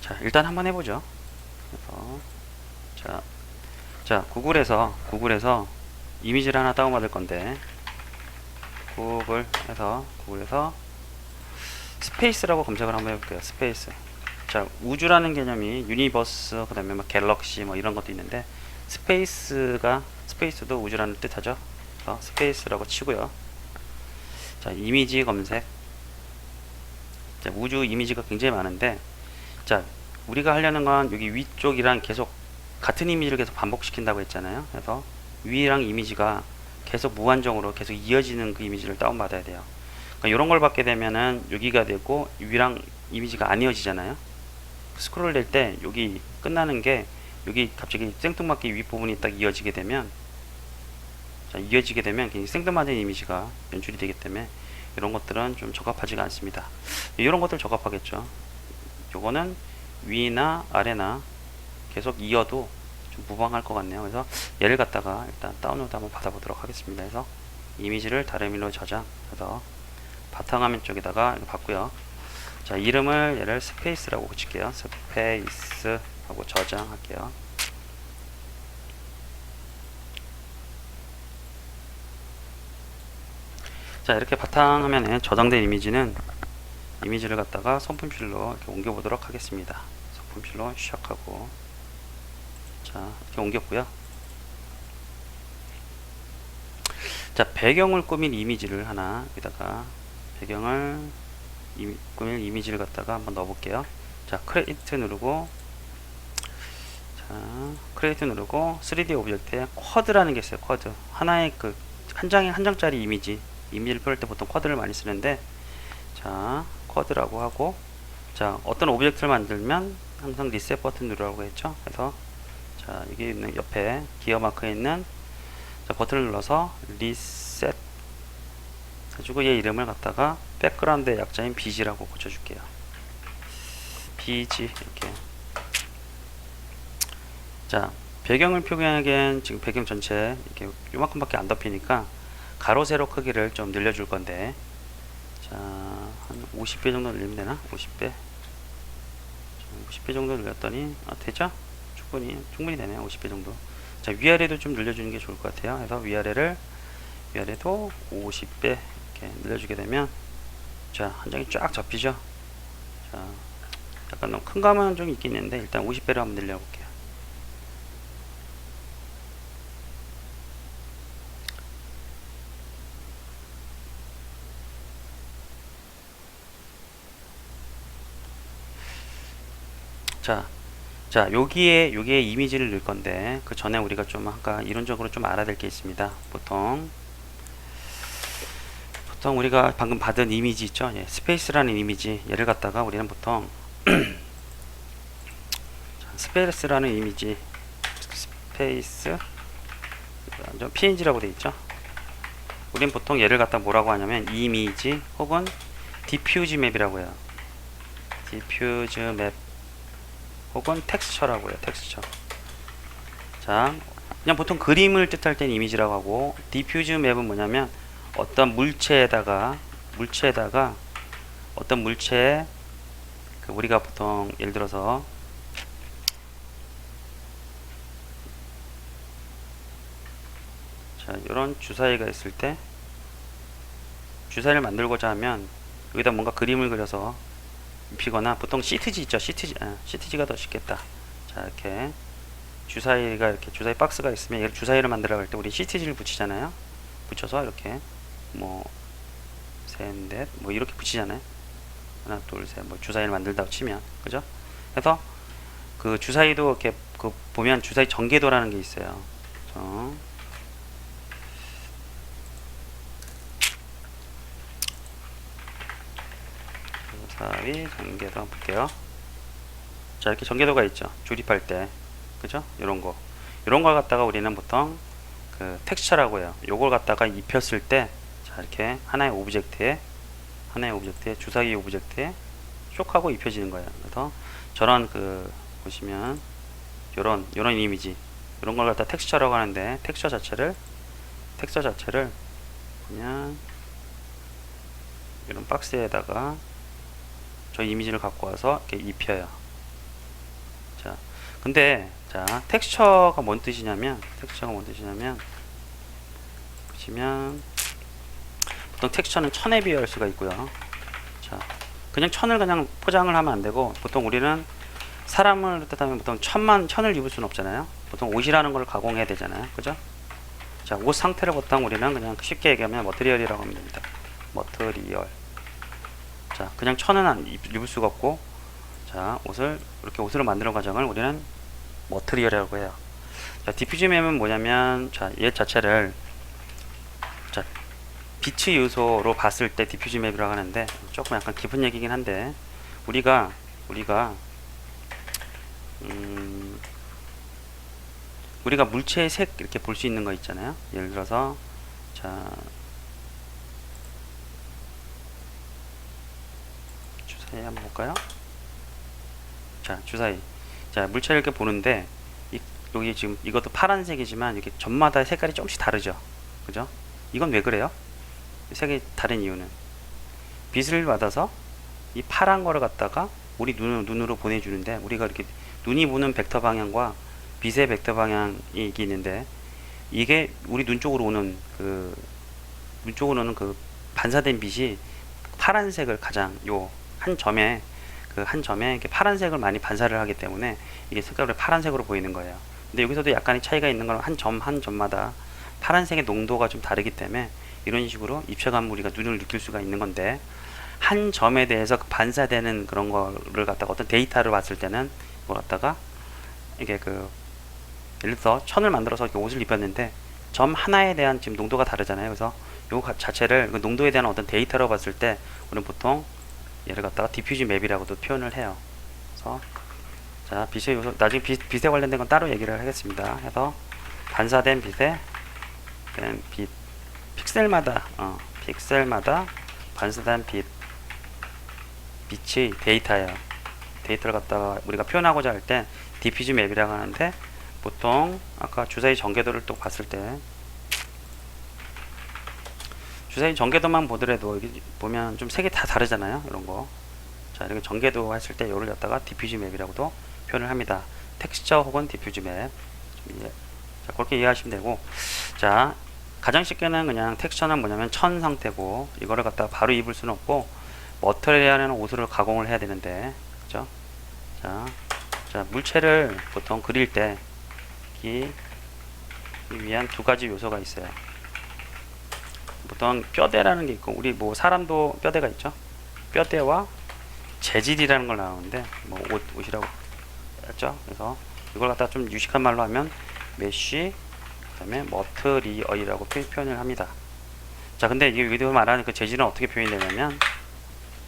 자, 일단 한번 해보죠. 그래서 자, 구글에서 이미지를 하나 다운받을 건데 구글에서 스페이스라고 검색을 한번 해볼게요. 스페이스. 자, 우주라는 개념이 유니버스, 그 다음에 갤럭시 이런 것도 있는데 스페이스도 우주라는 뜻하죠. 그래서 스페이스라고 치고요. 자, 이미지 검색. 자, 우주 이미지가 굉장히 많은데 자, 우리가 하려는 건 여기 위쪽이랑 계속 같은 이미지를 계속 반복시킨다고 했잖아요. 그래서 위랑 이미지가 계속 무한정으로 계속 이어지는 그 이미지를 다운받아야 돼요. 그러니까 이런 걸 받게 되면은 여기가 되고 위랑 이미지가 안 이어지잖아요. 스크롤 될 때 여기 끝나는 게 여기 갑자기 생뚱맞게 윗부분이 딱 이어지게 되면 굉장히 생뚱맞은 이미지가 연출이 되기 때문에 이런 것들은 좀 적합하지가 않습니다. 이런 것들 적합하겠죠. 요거는 위나 아래나 계속 이어도 좀 무방할 것 같네요. 그래서 얘를 갖다가 일단 다운로드 한번 받아보도록 하겠습니다. 그래서 이미지를 다른 이미지로 저장해서 바탕화면 쪽에다가 이거 봤고요. 자, 이름을 얘를 스페이스라고 붙일게요. 스페이스 하고 저장할게요. 자, 이렇게 바탕화면에 저장된 이미지를 갖다가 손품실로 이렇게 옮겨보도록 하겠습니다. 손품실로 시작하고, 자, 이렇게 옮겼고요. 자, 배경을 꾸민 이미지를 하나 여기다가 배경을 꾸밀 이미지를 갖다가 한번 넣어볼게요. 자, 크리에이트 누르고, 자, 크리에이트 누르고 3D 오브젝트에 쿼드라는 게 있어요. 쿼드. 하나의 한 장짜리 이미지를 표현할 때 보통 쿼드를 많이 쓰는데, 자, 쿼드라고 하고, 자, 어떤 오브젝트를 만들면 항상 리셋 버튼 누르라고 했죠. 그래서 자, 여기 있는 옆에 기어 마크에 있는 자, 버튼을 눌러서 리셋 해주고 얘 이름을 갖다가 백그라운드의 약자인 BG라고 고쳐줄게요. BG 이렇게. 자, 배경을 표기하기엔 지금 배경 전체 이렇게 요만큼밖에 안 덮이니까 가로 세로 크기를 좀 늘려줄 건데, 자, 한 50배 정도 늘리면 되나? 50배. 50배 정도 늘렸더니 되죠? 충분히 되네요. 50배 정도. 자, 위아래도 좀 늘려주는 게 좋을 것 같아요. 그래서 위아래도 50배 이렇게 늘려주게 되면, 자, 한 장이 쫙 접히죠. 자, 약간 너무 큰 감은 좀 있긴 있는데 일단 50배로 한번 늘려볼게요. 자, 여기에 이미지를 넣을 건데, 그 전에 우리가 좀 아까 이론적으로 좀 알아야 될 게 있습니다. 보통 우리가 방금 받은 이미지 있죠? 예, 스페이스라는 이미지, 얘를 갖다가 우리는 보통 스페이스라는 이미지, 스페이스 PNG라고 돼 있죠? 우린 보통 얘를 갖다 뭐라고 하냐면 이미지 혹은 디퓨즈 맵이라고 해요. 디퓨즈 맵 혹은 텍스처라고 해요. 텍스처. 자, 그냥 보통 그림을 뜻할 땐 이미지라고 하고, 디퓨즈 맵은 뭐냐면 어떤 물체에다가 어떤 물체에 우리가 보통 예를 들어서 자, 이런 주사위가 있을 때 주사위를 만들고자 하면 여기다 뭔가 그림을 그려서 입히거나, 보통 시트지 있죠. 시트지가 더 쉽겠다. 자, 이렇게 주사위가 이렇게 주사위 박스가 있으면 얘를 주사위를 만들어 갈 때 우리 시트지를 붙이잖아요. 붙여서 이렇게 뭐 셋, 넷 뭐 이렇게 붙이잖아요. 하나, 둘, 셋 뭐 주사위를 만들다고 치면, 그죠? 그래서 그 주사위도 이렇게 보면 주사위 전개도라는 게 있어요. 주사위 전개도 한번 볼게요. 자, 이렇게 전개도가 있죠. 조립할 때, 그죠? 이런 걸 갖다가 우리는 보통 텍스처라고 해요. 요걸 갖다가 입혔을 때, 자, 이렇게 하나의 오브젝트에 주사위 오브젝트에 쭉 하고 입혀지는 거예요. 그래서 저런 보시면 요런 이미지, 이런 걸 갖다 텍스처라고 하는데, 텍스처 자체를 그냥 이런 박스에다가 저 이미지를 갖고 와서 이렇게 입혀요. 자, 근데 자, 텍스처가 뭔 뜻이냐면 보시면 보통 텍스처는 천에 비할 수가 있고요. 자, 그냥 천을 그냥 포장을 하면 안 되고, 보통 우리는 사람을 뜻하면 보통 천을 입을 수는 없잖아요. 보통 옷이라는 걸 가공해야 되잖아요. 그죠? 자, 옷 상태를 보통 우리는 그냥 쉽게 얘기하면 머티리얼이라고 하면 됩니다. 머티리얼. 자, 그냥 천은 입을 수가 없고, 자, 이렇게 옷을 만드는 과정을 우리는 머티리얼이라고 해요. 자, 디퓨즈 맵은 뭐냐면, 자, 얘 자체를 자, 빛의 요소로 봤을 때 디퓨즈 맵이라고 하는데, 조금 약간 깊은 얘기긴 한데, 우리가 물체의 색 이렇게 볼 수 있는 거 있잖아요. 예를 들어서 자, 주사위 한번 볼까요? 자, 주사위. 자, 물체를 이렇게 보는데, 여기 지금 이것도 파란색이지만 이렇게 점마다 색깔이 조금씩 다르죠. 그죠? 이건 왜 그래요? 색이 다른 이유는 빛을 받아서 이 파란 거를 갖다가 우리 눈으로 보내주는데, 우리가 이렇게 눈이 보는 벡터 방향과 빛의 벡터 방향이 있는데, 이게 우리 눈 쪽으로 오는 그 반사된 빛이 파란색을 가장 요 한 점에 이렇게 파란색을 많이 반사를 하기 때문에 이게 색깔이 파란색으로 보이는 거예요. 근데 여기서도 약간의 차이가 있는 건 한 점마다 파란색의 농도가 좀 다르기 때문에 이런 식으로 입체감 우리가 눈을 느낄 수가 있는 건데, 한 점에 대해서 그 반사되는 그런 거를 갖다가 어떤 데이터를 봤을 때는 이걸 갖다가 이게 예를 들어서 천을 만들어서 이렇게 옷을 입혔는데 점 하나에 대한 지금 농도가 다르잖아요. 그래서 요 자체를 그 농도에 대한 어떤 데이터로 봤을 때 우리는 보통 얘를 갖다가 디퓨즈 맵이라고도 표현을 해요. 그래서 자, 빛의 요소, 나중에 빛에 관련된 건 따로 얘기를 하겠습니다. 해서 반사된 빛에 픽셀마다 반사된 빛의 데이터예요. 데이터를 갖다가 우리가 표현하고자 할 때 디퓨즈 맵이라고 하는데, 보통 아까 주사위 전개도를 또 봤을 때 주사위 전개도만 보더라도 여기 보면 좀 색이 다 다르잖아요. 이런 거. 자, 이렇게 전개도 했을 때 이걸 갖다가 디퓨즈 맵이라고도 표현을 합니다. 텍스처 혹은 디퓨즈 맵. 자, 그렇게 이해하시면 되고, 자, 가장 쉽게는 그냥 텍스처는 뭐냐면 천 상태고, 이거를 갖다가 바로 입을 수는 없고 머터리얼이라는 옷을 가공을 해야 되는데, 그죠? 자, 물체를 보통 그릴 때 이 위한 두 가지 요소가 있어요. 보통 뼈대라는 게 있고, 우리 뭐 사람도 뼈대가 있죠. 뼈대와 재질이라는 걸 나오는데, 뭐 옷이라고 했죠. 그래서 이걸 갖다 좀 유식한 말로 하면 메쉬, 그다음에 머트리얼이라고 표현을 합니다. 자, 근데 이게 여기서 말하는 그 재질은 어떻게 표현이 되냐면,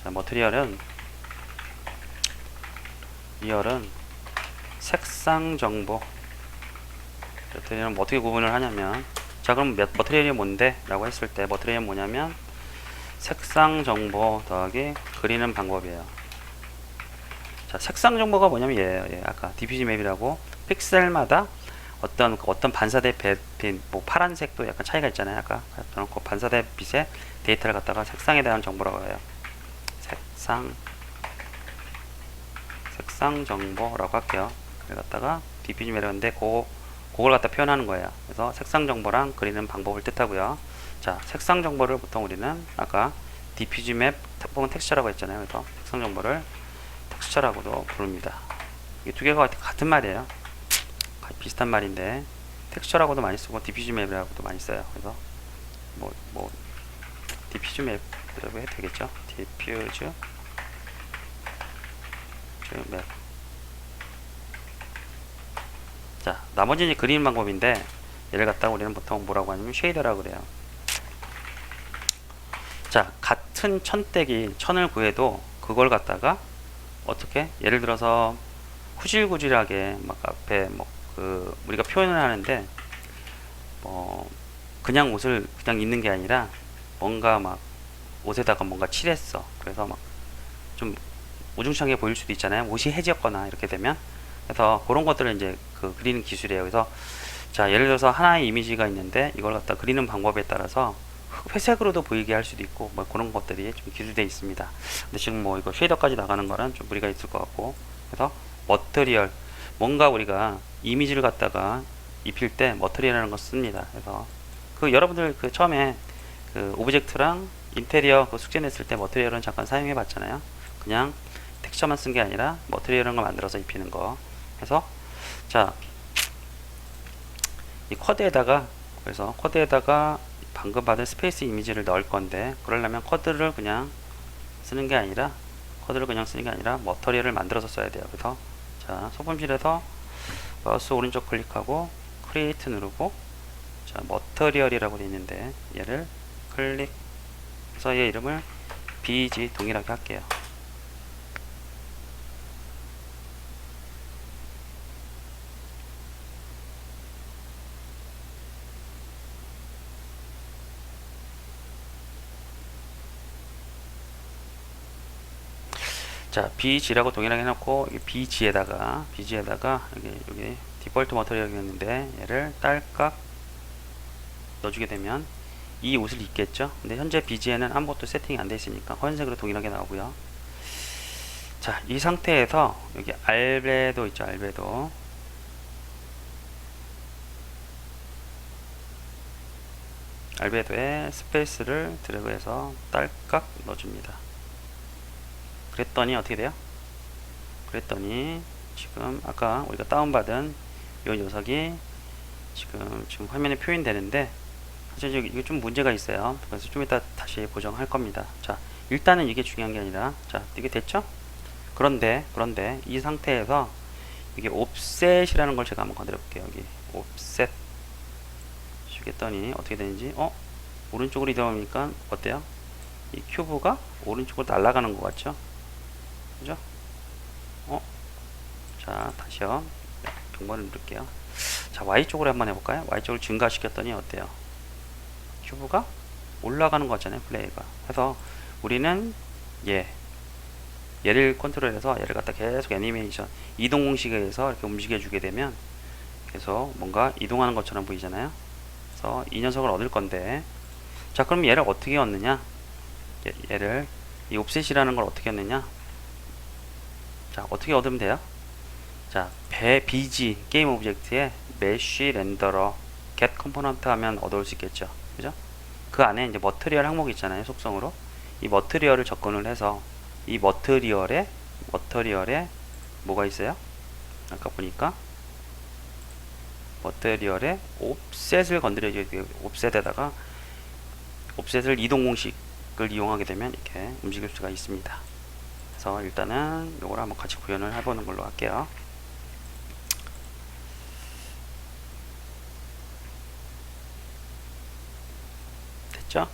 자, 머트리얼은 색상 정보. 머트리얼은 어떻게 구분을 하냐면, 자, 그럼 머트리얼이 뭔데? 라고 했을 때 머트리얼은 뭐냐면 색상 정보 더하기 그리는 방법이에요. 자, 색상 정보가 뭐냐면 얘예요. 아까 디퓨즈 맵이라고 픽셀마다 어떤 반사대 빛, 뭐 파란색도 약간 차이가 있잖아요. 아까 그 반사대 빛의 데이터를 갖다가 색상에 대한 정보라고 해요. 색상 정보라고 할게요. 그래 갖다가 디퓨즈 맵인데 그걸 갖다 표현하는 거예요. 그래서 색상 정보랑 그리는 방법을 뜻하고요. 자, 색상 정보를 보통 우리는 아까 디퓨즈 맵 혹은 텍스처라고 했잖아요. 그래서 색상 정보를 텍스처라고도 부릅니다. 이 두 개가 같은 말이에요. 비슷한 말인데 텍스처라고도 많이 쓰고 디퓨즈 맵이라고도 많이 써요. 그래서 디퓨즈 맵이라고 해도 되겠죠. 디퓨즈 맵. 자, 나머지는 그리는 방법인데, 얘를 갖다가 우리는 보통 뭐라고 하냐면 쉐이더라고 그래요. 자, 같은 천을 구해도 그걸 갖다가 어떻게, 예를 들어서 후질구질하게 막 앞에 우리가 표현을 하는데, 그냥 옷을 그냥 입는 게 아니라 뭔가 막 옷에다가 뭔가 칠했어. 그래서 막 좀 우중창하게 보일 수도 있잖아요. 옷이 해졌거나 이렇게 되면. 그래서 그런 것들을 이제 그리는 기술이에요. 그래서 자, 예를 들어서 하나의 이미지가 있는데 이걸 갖다 그리는 방법에 따라서 회색으로도 보이게 할 수도 있고, 뭐 그런 것들이 좀 기술되어 있습니다. 근데 지금 뭐 이거 쉐이더까지 나가는 거는 좀 무리가 있을 것 같고, 그래서 머터리얼, 뭔가 우리가 이미지를 갖다가 입힐 때 머터리얼이라는 걸 씁니다. 그래서 여러분들 처음에 오브젝트랑 인테리어 숙제 냈을 때 머터리얼은 잠깐 사용해 봤잖아요. 그냥 텍스처만 쓴 게 아니라 머터리얼이라는 걸 만들어서 입히는 거. 해서 자, 이 쿼드에다가 방금 받은 스페이스 이미지를 넣을 건데, 그러려면 쿼드를 그냥 쓰는 게 아니라 머터리얼을 만들어서 써야 돼요. 그래서 자, 소품실에서 마우스 오른쪽 클릭하고 크리에이트 누르고, 자, 머터리얼이라고 되어 있는데 얘를 클릭해서 얘 이름을 BG 동일하게 할게요. 자, BG라고 동일하게 해놓고 BG에다가 여기 디폴트 머터리얼이었는데 얘를 딸깍 넣어주게 되면 이 옷을 입겠죠. 근데 현재 BG에는 아무것도 세팅이 안 돼 있으니까 화면색으로 동일하게 나오고요. 자, 이 상태에서 여기 알베도 있죠. 알베도. 알베도에 스페이스를 드래그해서 딸깍 넣어줍니다. 그랬더니 어떻게 돼요? 그랬더니 지금 아까 우리가 다운받은 이 녀석이 지금 화면에 표현되는데 사실 이게 좀 문제가 있어요. 그래서 좀 이따 다시 보정할 겁니다. 자, 일단은 이게 중요한 게 아니라, 자, 이게 됐죠? 그런데 이 상태에서 이게 옵셋이라는 걸 제가 한번 건드려 볼게요. 여기 옵셋 주겠더니 어떻게 되는지, 오른쪽으로 이동하니까 어때요? 이 큐브가 오른쪽으로 날아가는 것 같죠? 그죠? 자, 다시요. 경보를 누를게요. 자, Y쪽으로 한번 해볼까요? Y쪽을 증가시켰더니 어때요? 큐브가 올라가는 거 같잖아요, 플레이가. 그래서 우리는 얘를 컨트롤해서 얘를 갖다 계속 애니메이션, 이동 공식에 의해서 이렇게 움직여주게 되면 계속 뭔가 이동하는 것처럼 보이잖아요. 그래서 이 녀석을 얻을 건데, 자, 그럼 얘를 어떻게 얻느냐? 얘를, 이 옵셋이라는 걸 어떻게 얻느냐? 자, 어떻게 얻으면 돼요? 자, BG 게임 오브젝트에 메쉬 렌더러 get 컴포넌트 하면 얻어올 수 있겠죠. 그죠? 그 안에 이제 머티리얼 항목이 있잖아요. 속성으로. 이 머티리얼을 접근을 해서 이 머티리얼에 뭐가 있어요? 아까 보니까 머티리얼에 옵셋을 건드려줘야 돼요. 옵셋에다가 옵셋을 이동 공식을 이용하게 되면 이렇게 움직일 수가 있습니다. 그래서 일단은 요걸 한번 같이 구현을 해보는 걸로 할게요. 됐죠?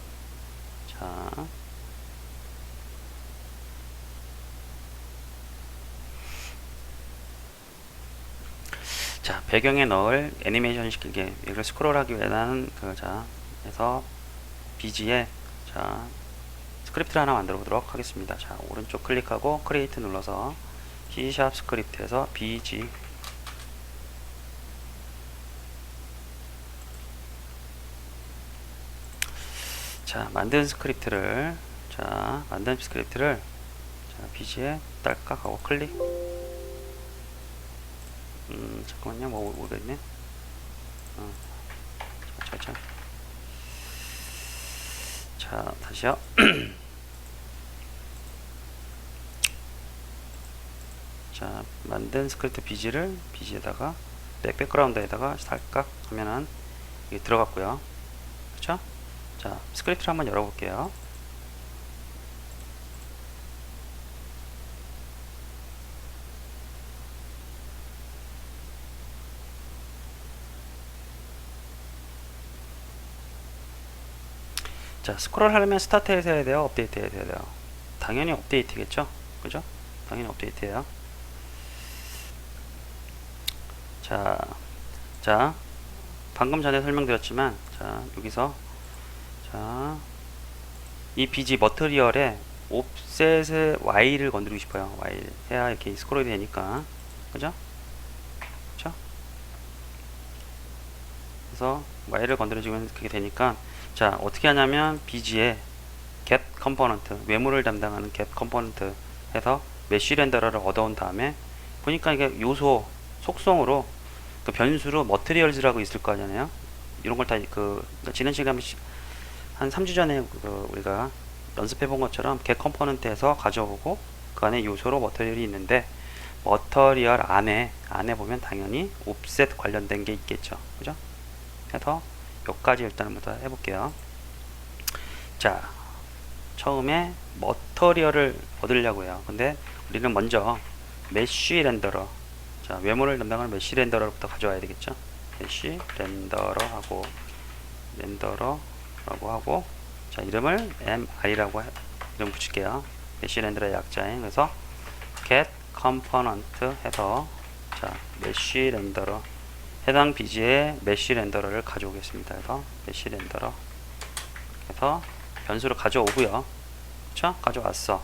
자, 배경에 넣을 애니메이션 시키게 이걸 스크롤하기 위한 해서 BG에 스크립트를 하나 만들어 보도록 하겠습니다. 자, 오른쪽 클릭하고 크리에이트 눌러서 C# 스크립트에서 BG 만든 스크립트를 BG에 딸깍 하고 클릭. 잠깐만요. 뭐 모르겠네. 자, 다시요. 자, 만든 스크립트 BG에다가 백그라운드에다가 살짝 하면은 이게 들어갔고요. 그쵸? 자, 스크립트를 한번 열어볼게요. 자, 스크롤 하려면 스타트에서 해야 돼요? 업데이트해야 돼요? 당연히 업데이트겠죠? 그죠? 당연히 업데이트해요. 자, 방금 전에 설명드렸지만, 자, 여기서, 이 BG 머티리얼에 옵셋의 Y를 건드리고 싶어요. Y 해야 이렇게 스크롤이 되니까. 그죠? 그죠? 그래서 Y를 건드려주면 그렇게 되니까, 자, 어떻게 하냐면 BG에 get component, 외모를 담당하는 get component 해서 메쉬 렌더러를 얻어온 다음에 보니까 이게 요소 속성으로 그 변수로 materials라고 있을 거 아니에요. 이런 걸 다 지난 시간에 한 3주 전에 우리가 연습해 본 것처럼 get component에서 가져오고 그 안에 요소로 material이 있는데 material 안에 보면 당연히 offset 관련된 게 있겠죠. 그죠? 해서 여기까지 일단부터 해볼게요. 자, 처음에 머터리얼을 얻으려고 해요. 근데 우리는 먼저 메쉬 렌더러, 자, 외모를 담당하는 메쉬 렌더러부터 가져와야 되겠죠. 메쉬 렌더러라고 하고, 자, 이름을 MI라고 이름 붙일게요. 메쉬 렌더러의 약자인. 그래서 get component 해서, 자, 메쉬 렌더러 해당 BG의 메쉬 렌더러를 가져오겠습니다. 그래서 메쉬 렌더러 해서 변수를 가져오고요. 그쵸? 가져왔어.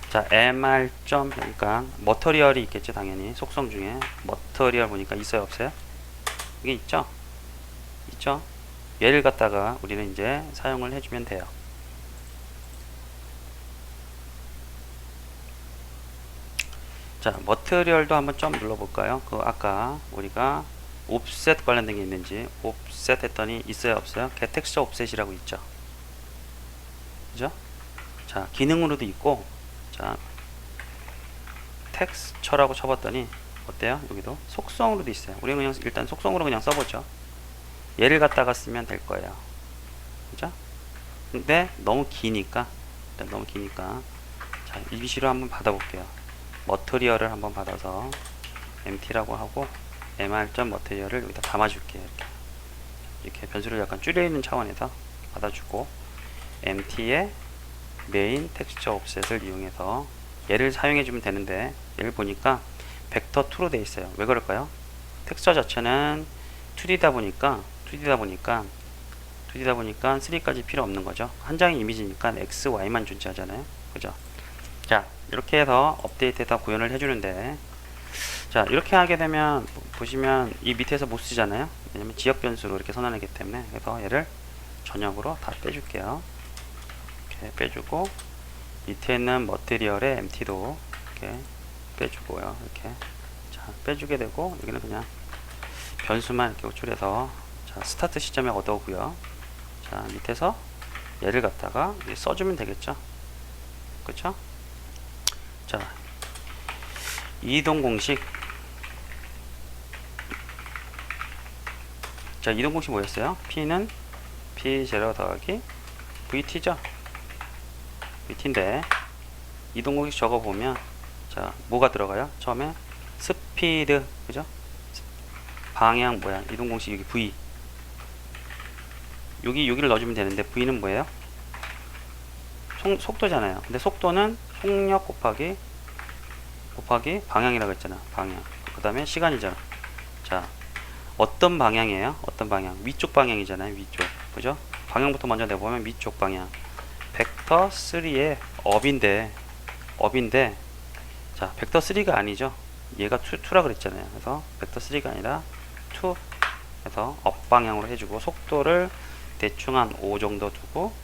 자, mr 그러니까 머터리얼이 있겠죠. 당연히 속성 중에 머터리얼 보니까 있어요, 없어요? 이게 있죠? 얘를 갖다가 우리는 이제 사용을 해주면 돼요. 자, 머티리얼도 한번 좀 눌러볼까요? 그 아까 우리가 옵셋 관련된 게 있는지 옵셋 했더니 있어요 없어요? get texture offset이라고 있죠. 그죠? 자, 기능으로도 있고, 자, 텍스처라고 쳐봤더니 어때요? 여기도 속성으로도 있어요. 우리는 그냥 일단 속성으로 그냥 써보죠. 얘를 갖다가 쓰면 될 거예요. 그죠? 근데 너무 기니까 일단 너무 기니까 자, EBC로 한번 받아볼게요. 머티리얼을 한번 받아서 empty라고 하고 mr.머티리얼을 여기다 담아줄게요. 이렇게 변수를 약간 줄여있는 차원에서 받아주고 empty의 메인 텍스처 옵셋을 이용해서 얘를 사용해주면 되는데 얘를 보니까 벡터 2로 되어 있어요. 왜 그럴까요? 텍스처 자체는 2D다 보니까 3까지 필요 없는 거죠. 한 장의 이미지니까 X, Y만 존재하잖아요. 그죠? 자, 이렇게 해서 업데이트에다 구현을 해주는데, 자, 이렇게 하게 되면 보시면 이 밑에서 못 쓰잖아요. 왜냐면 지역 변수로 이렇게 선언하기 때문에. 그래서 얘를 전역으로 다 빼줄게요. 이렇게 빼주고 밑에 있는 머티리얼의 empty도 이렇게 빼주고요. 이렇게 자, 빼주게 되고 여기는 그냥 변수만 이렇게 호출해서 자, 스타트 시점에 얻어오고요. 자, 밑에서 얘를 갖다가 써주면 되겠죠. 그쵸? 자, 이동 공식. 자, 이동 공식 뭐였어요? P는 P0 더하기 VT죠? VT인데, 이동 공식 적어보면, 자, 뭐가 들어가요? 처음에 스피드, 그죠? 방향 뭐야? 이동 공식 여기 V. 여기를 넣어주면 되는데, V는 뭐예요? 속도잖아요. 근데 속도는 속력 곱하기 방향이라고 했잖아. 방향. 그 다음에 시간이잖아. 자, 어떤 방향이에요? 어떤 방향? 위쪽 방향이잖아요. 위쪽. 그죠? 방향부터 먼저 내보면 위쪽 방향. 벡터 3의 업인데, 자, 벡터 3가 아니죠. 얘가 2라 그랬잖아요. 그래서 벡터 3가 아니라 2 해서 업 방향으로 해주고, 속도를 대충 한 5 정도 두고,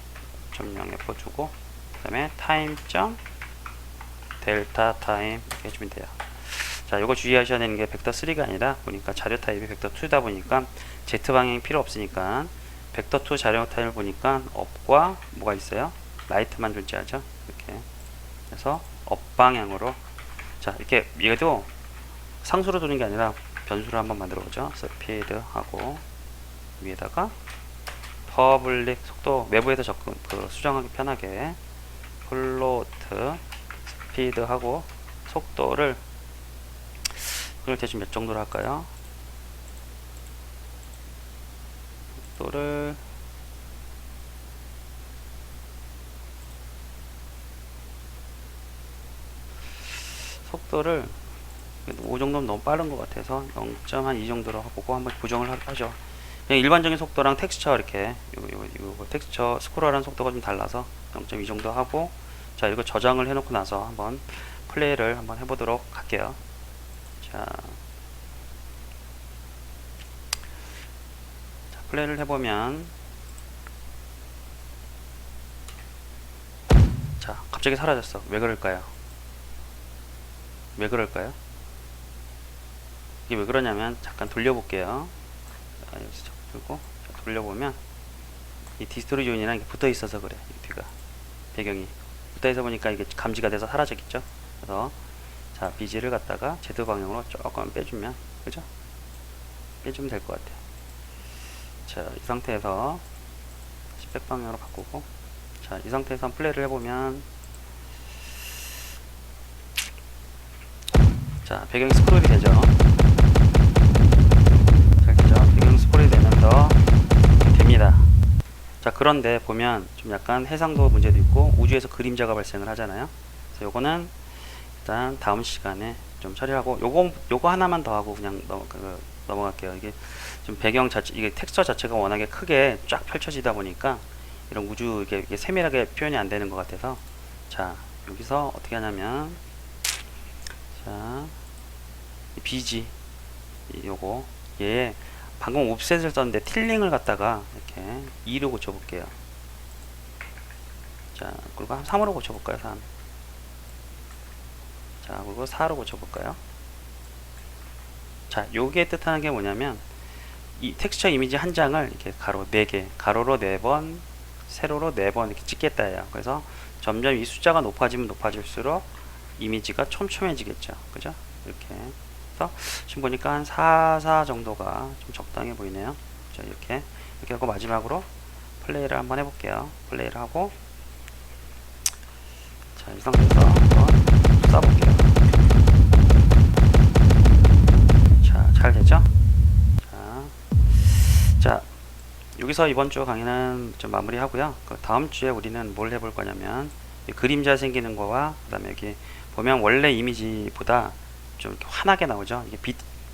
0.0F 주고, 그 다음에 타임점 델타 타임 이렇게 해주면 돼요. 자, 요거 주의하셔야 되는 게 벡터 3가 아니라 보니까 자료 타입이 벡터 2다 보니까 Z 방향이 필요 없으니까 벡터 2 자료 타입을 보니까 업과 뭐가 있어요? 라이트만 존재하죠. 이렇게 그래서 업 방향으로 자, 이렇게 얘도 상수로 두는 게 아니라 변수로 한번 만들어 보죠. 스피드 하고 위에다가 퍼블릭 속도 외부에서 수정하기 편하게 플로트 스피드 하고 속도를 그걸 대충 몇 정도로 할까요? 속도를 5 정도면 너무 빠른 것 같아서 0.2 정도로 보고 한번 고정을 하죠. 그냥 일반적인 속도랑 텍스처 이렇게 요 텍스처 스크롤하는 속도가 좀 달라서 0.2 정도 하고 자, 이거 저장을 해놓고 나서 한번 플레이를 한번 해보도록 할게요. 자, 플레이를 해보면 자, 갑자기 사라졌어. 왜 그럴까요? 이게 왜 그러냐면 잠깐 돌려볼게요. 자, 여기서 들고 돌려보면 이 디스토리 조인이랑 붙어 있어서 그래. 이 뒤가 배경이 붙어 있어 보니까 이게 감지가 돼서 사라졌겠죠. 그래서 자, BG를 갖다가 Z 방향으로 조금 빼주면 그죠? 빼주면 될 것 같아요. 자, 이 상태에서 다시 백 방향으로 바꾸고 자, 이 상태에서 플레이를 해보면 자, 배경이 스크롤이 되죠. 잘 되죠? 배경 스크롤이 되면서 됩니다. 자, 그런데 보면 좀 약간 해상도 문제도 있고 우주에서 그림자가 발생을 하잖아요. 그래서 요거는 일단 다음 시간에 좀 처리하고 요거 하나만 더 하고 그냥 넘어갈게요. 이게 좀 배경 자체, 이게 텍스처 자체가 워낙에 크게 쫙 펼쳐지다 보니까 이런 우주 이게 세밀하게 표현이 안 되는 것 같아서 자, 여기서 어떻게 하냐면 자, BG 요거 얘 방금 옵셋을 썼는데 틸링을 갖다가 이렇게 2로 고쳐볼게요. 자, 그리고 한 3으로 고쳐볼까요? 3. 자, 그리고 4로 고쳐볼까요? 자, 요게 뜻하는 게 뭐냐면 이 텍스처 이미지 한 장을 이렇게 가로 4개, 가로로 4번, 세로로 4번 이렇게 찍겠다예요. 그래서 점점 이 숫자가 높아지면 높아질수록 이미지가 촘촘해지겠죠. 그죠? 이렇게. 그래서 지금 보니까 한 4 정도가 좀 적당해 보이네요. 자, 이렇게 하고 마지막으로 플레이를 한번 해볼게요. 플레이를 하고, 자, 이 상태에서 한번 쏴볼게요. 자, 잘 되죠? 자, 여기서 이번 주 강의는 좀 마무리하고요. 그 다음 주에 우리는 뭘 해볼 거냐면 이 그림자 생기는 거와 그 다음에 여기 보면 원래 이미지보다 좀 이렇게 환하게 나오죠. 이게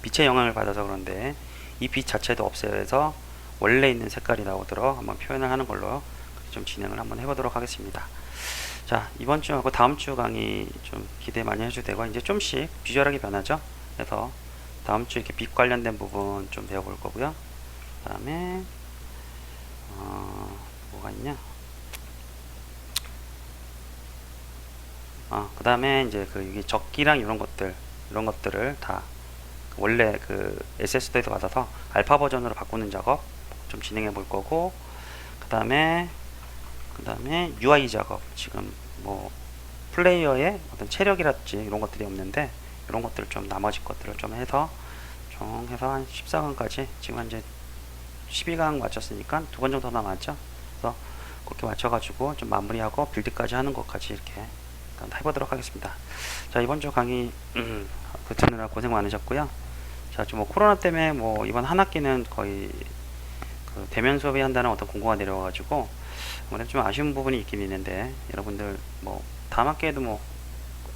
빛의 영향을 받아서 그런데 이 빛 자체도 없애서 원래 있는 색깔이 나오도록 한번 표현을 하는 걸로 좀 진행을 한번 해보도록 하겠습니다. 자, 이번 주하고 다음 주 강의 좀 기대 많이 해주셔도 되고, 이제 좀씩 비주얼하게 변하죠. 그래서 다음 주 이렇게 빛 관련된 부분 좀 배워볼 거고요. 그 다음에 뭐가 있냐? 그 다음에 이제 그 여기 적기랑 이런 것들을 다 원래 그 SSD에서 받아서 알파 버전으로 바꾸는 작업 좀 진행해 볼 거고, 그 다음에 UI 작업, 지금 뭐 플레이어의 어떤 체력이랄지 이런 것들이 없는데 이런 것들 좀 나머지 것들을 좀 해서 한 14강까지 지금 현재 12강 마쳤으니까 2번 정도 남았죠. 그래서 그렇게 맞춰가지고 좀 마무리하고 빌드까지 하는 것까지 이렇게 일단 해보도록 하겠습니다. 자, 이번 주 강의 듣느라 고생 많으셨고요. 자, 좀 뭐 코로나 때문에 뭐 이번 한 학기는 거의 그 대면 수업이 한다는 어떤 공고가 내려와가지고 아무래도 좀 아쉬운 부분이 있긴 있는데, 여러분들 뭐 다음 학기에도 뭐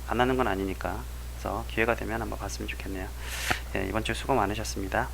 안 하는 건 아니니까 그래서 기회가 되면 한번 봤으면 좋겠네요. 예, 이번 주 수고 많으셨습니다.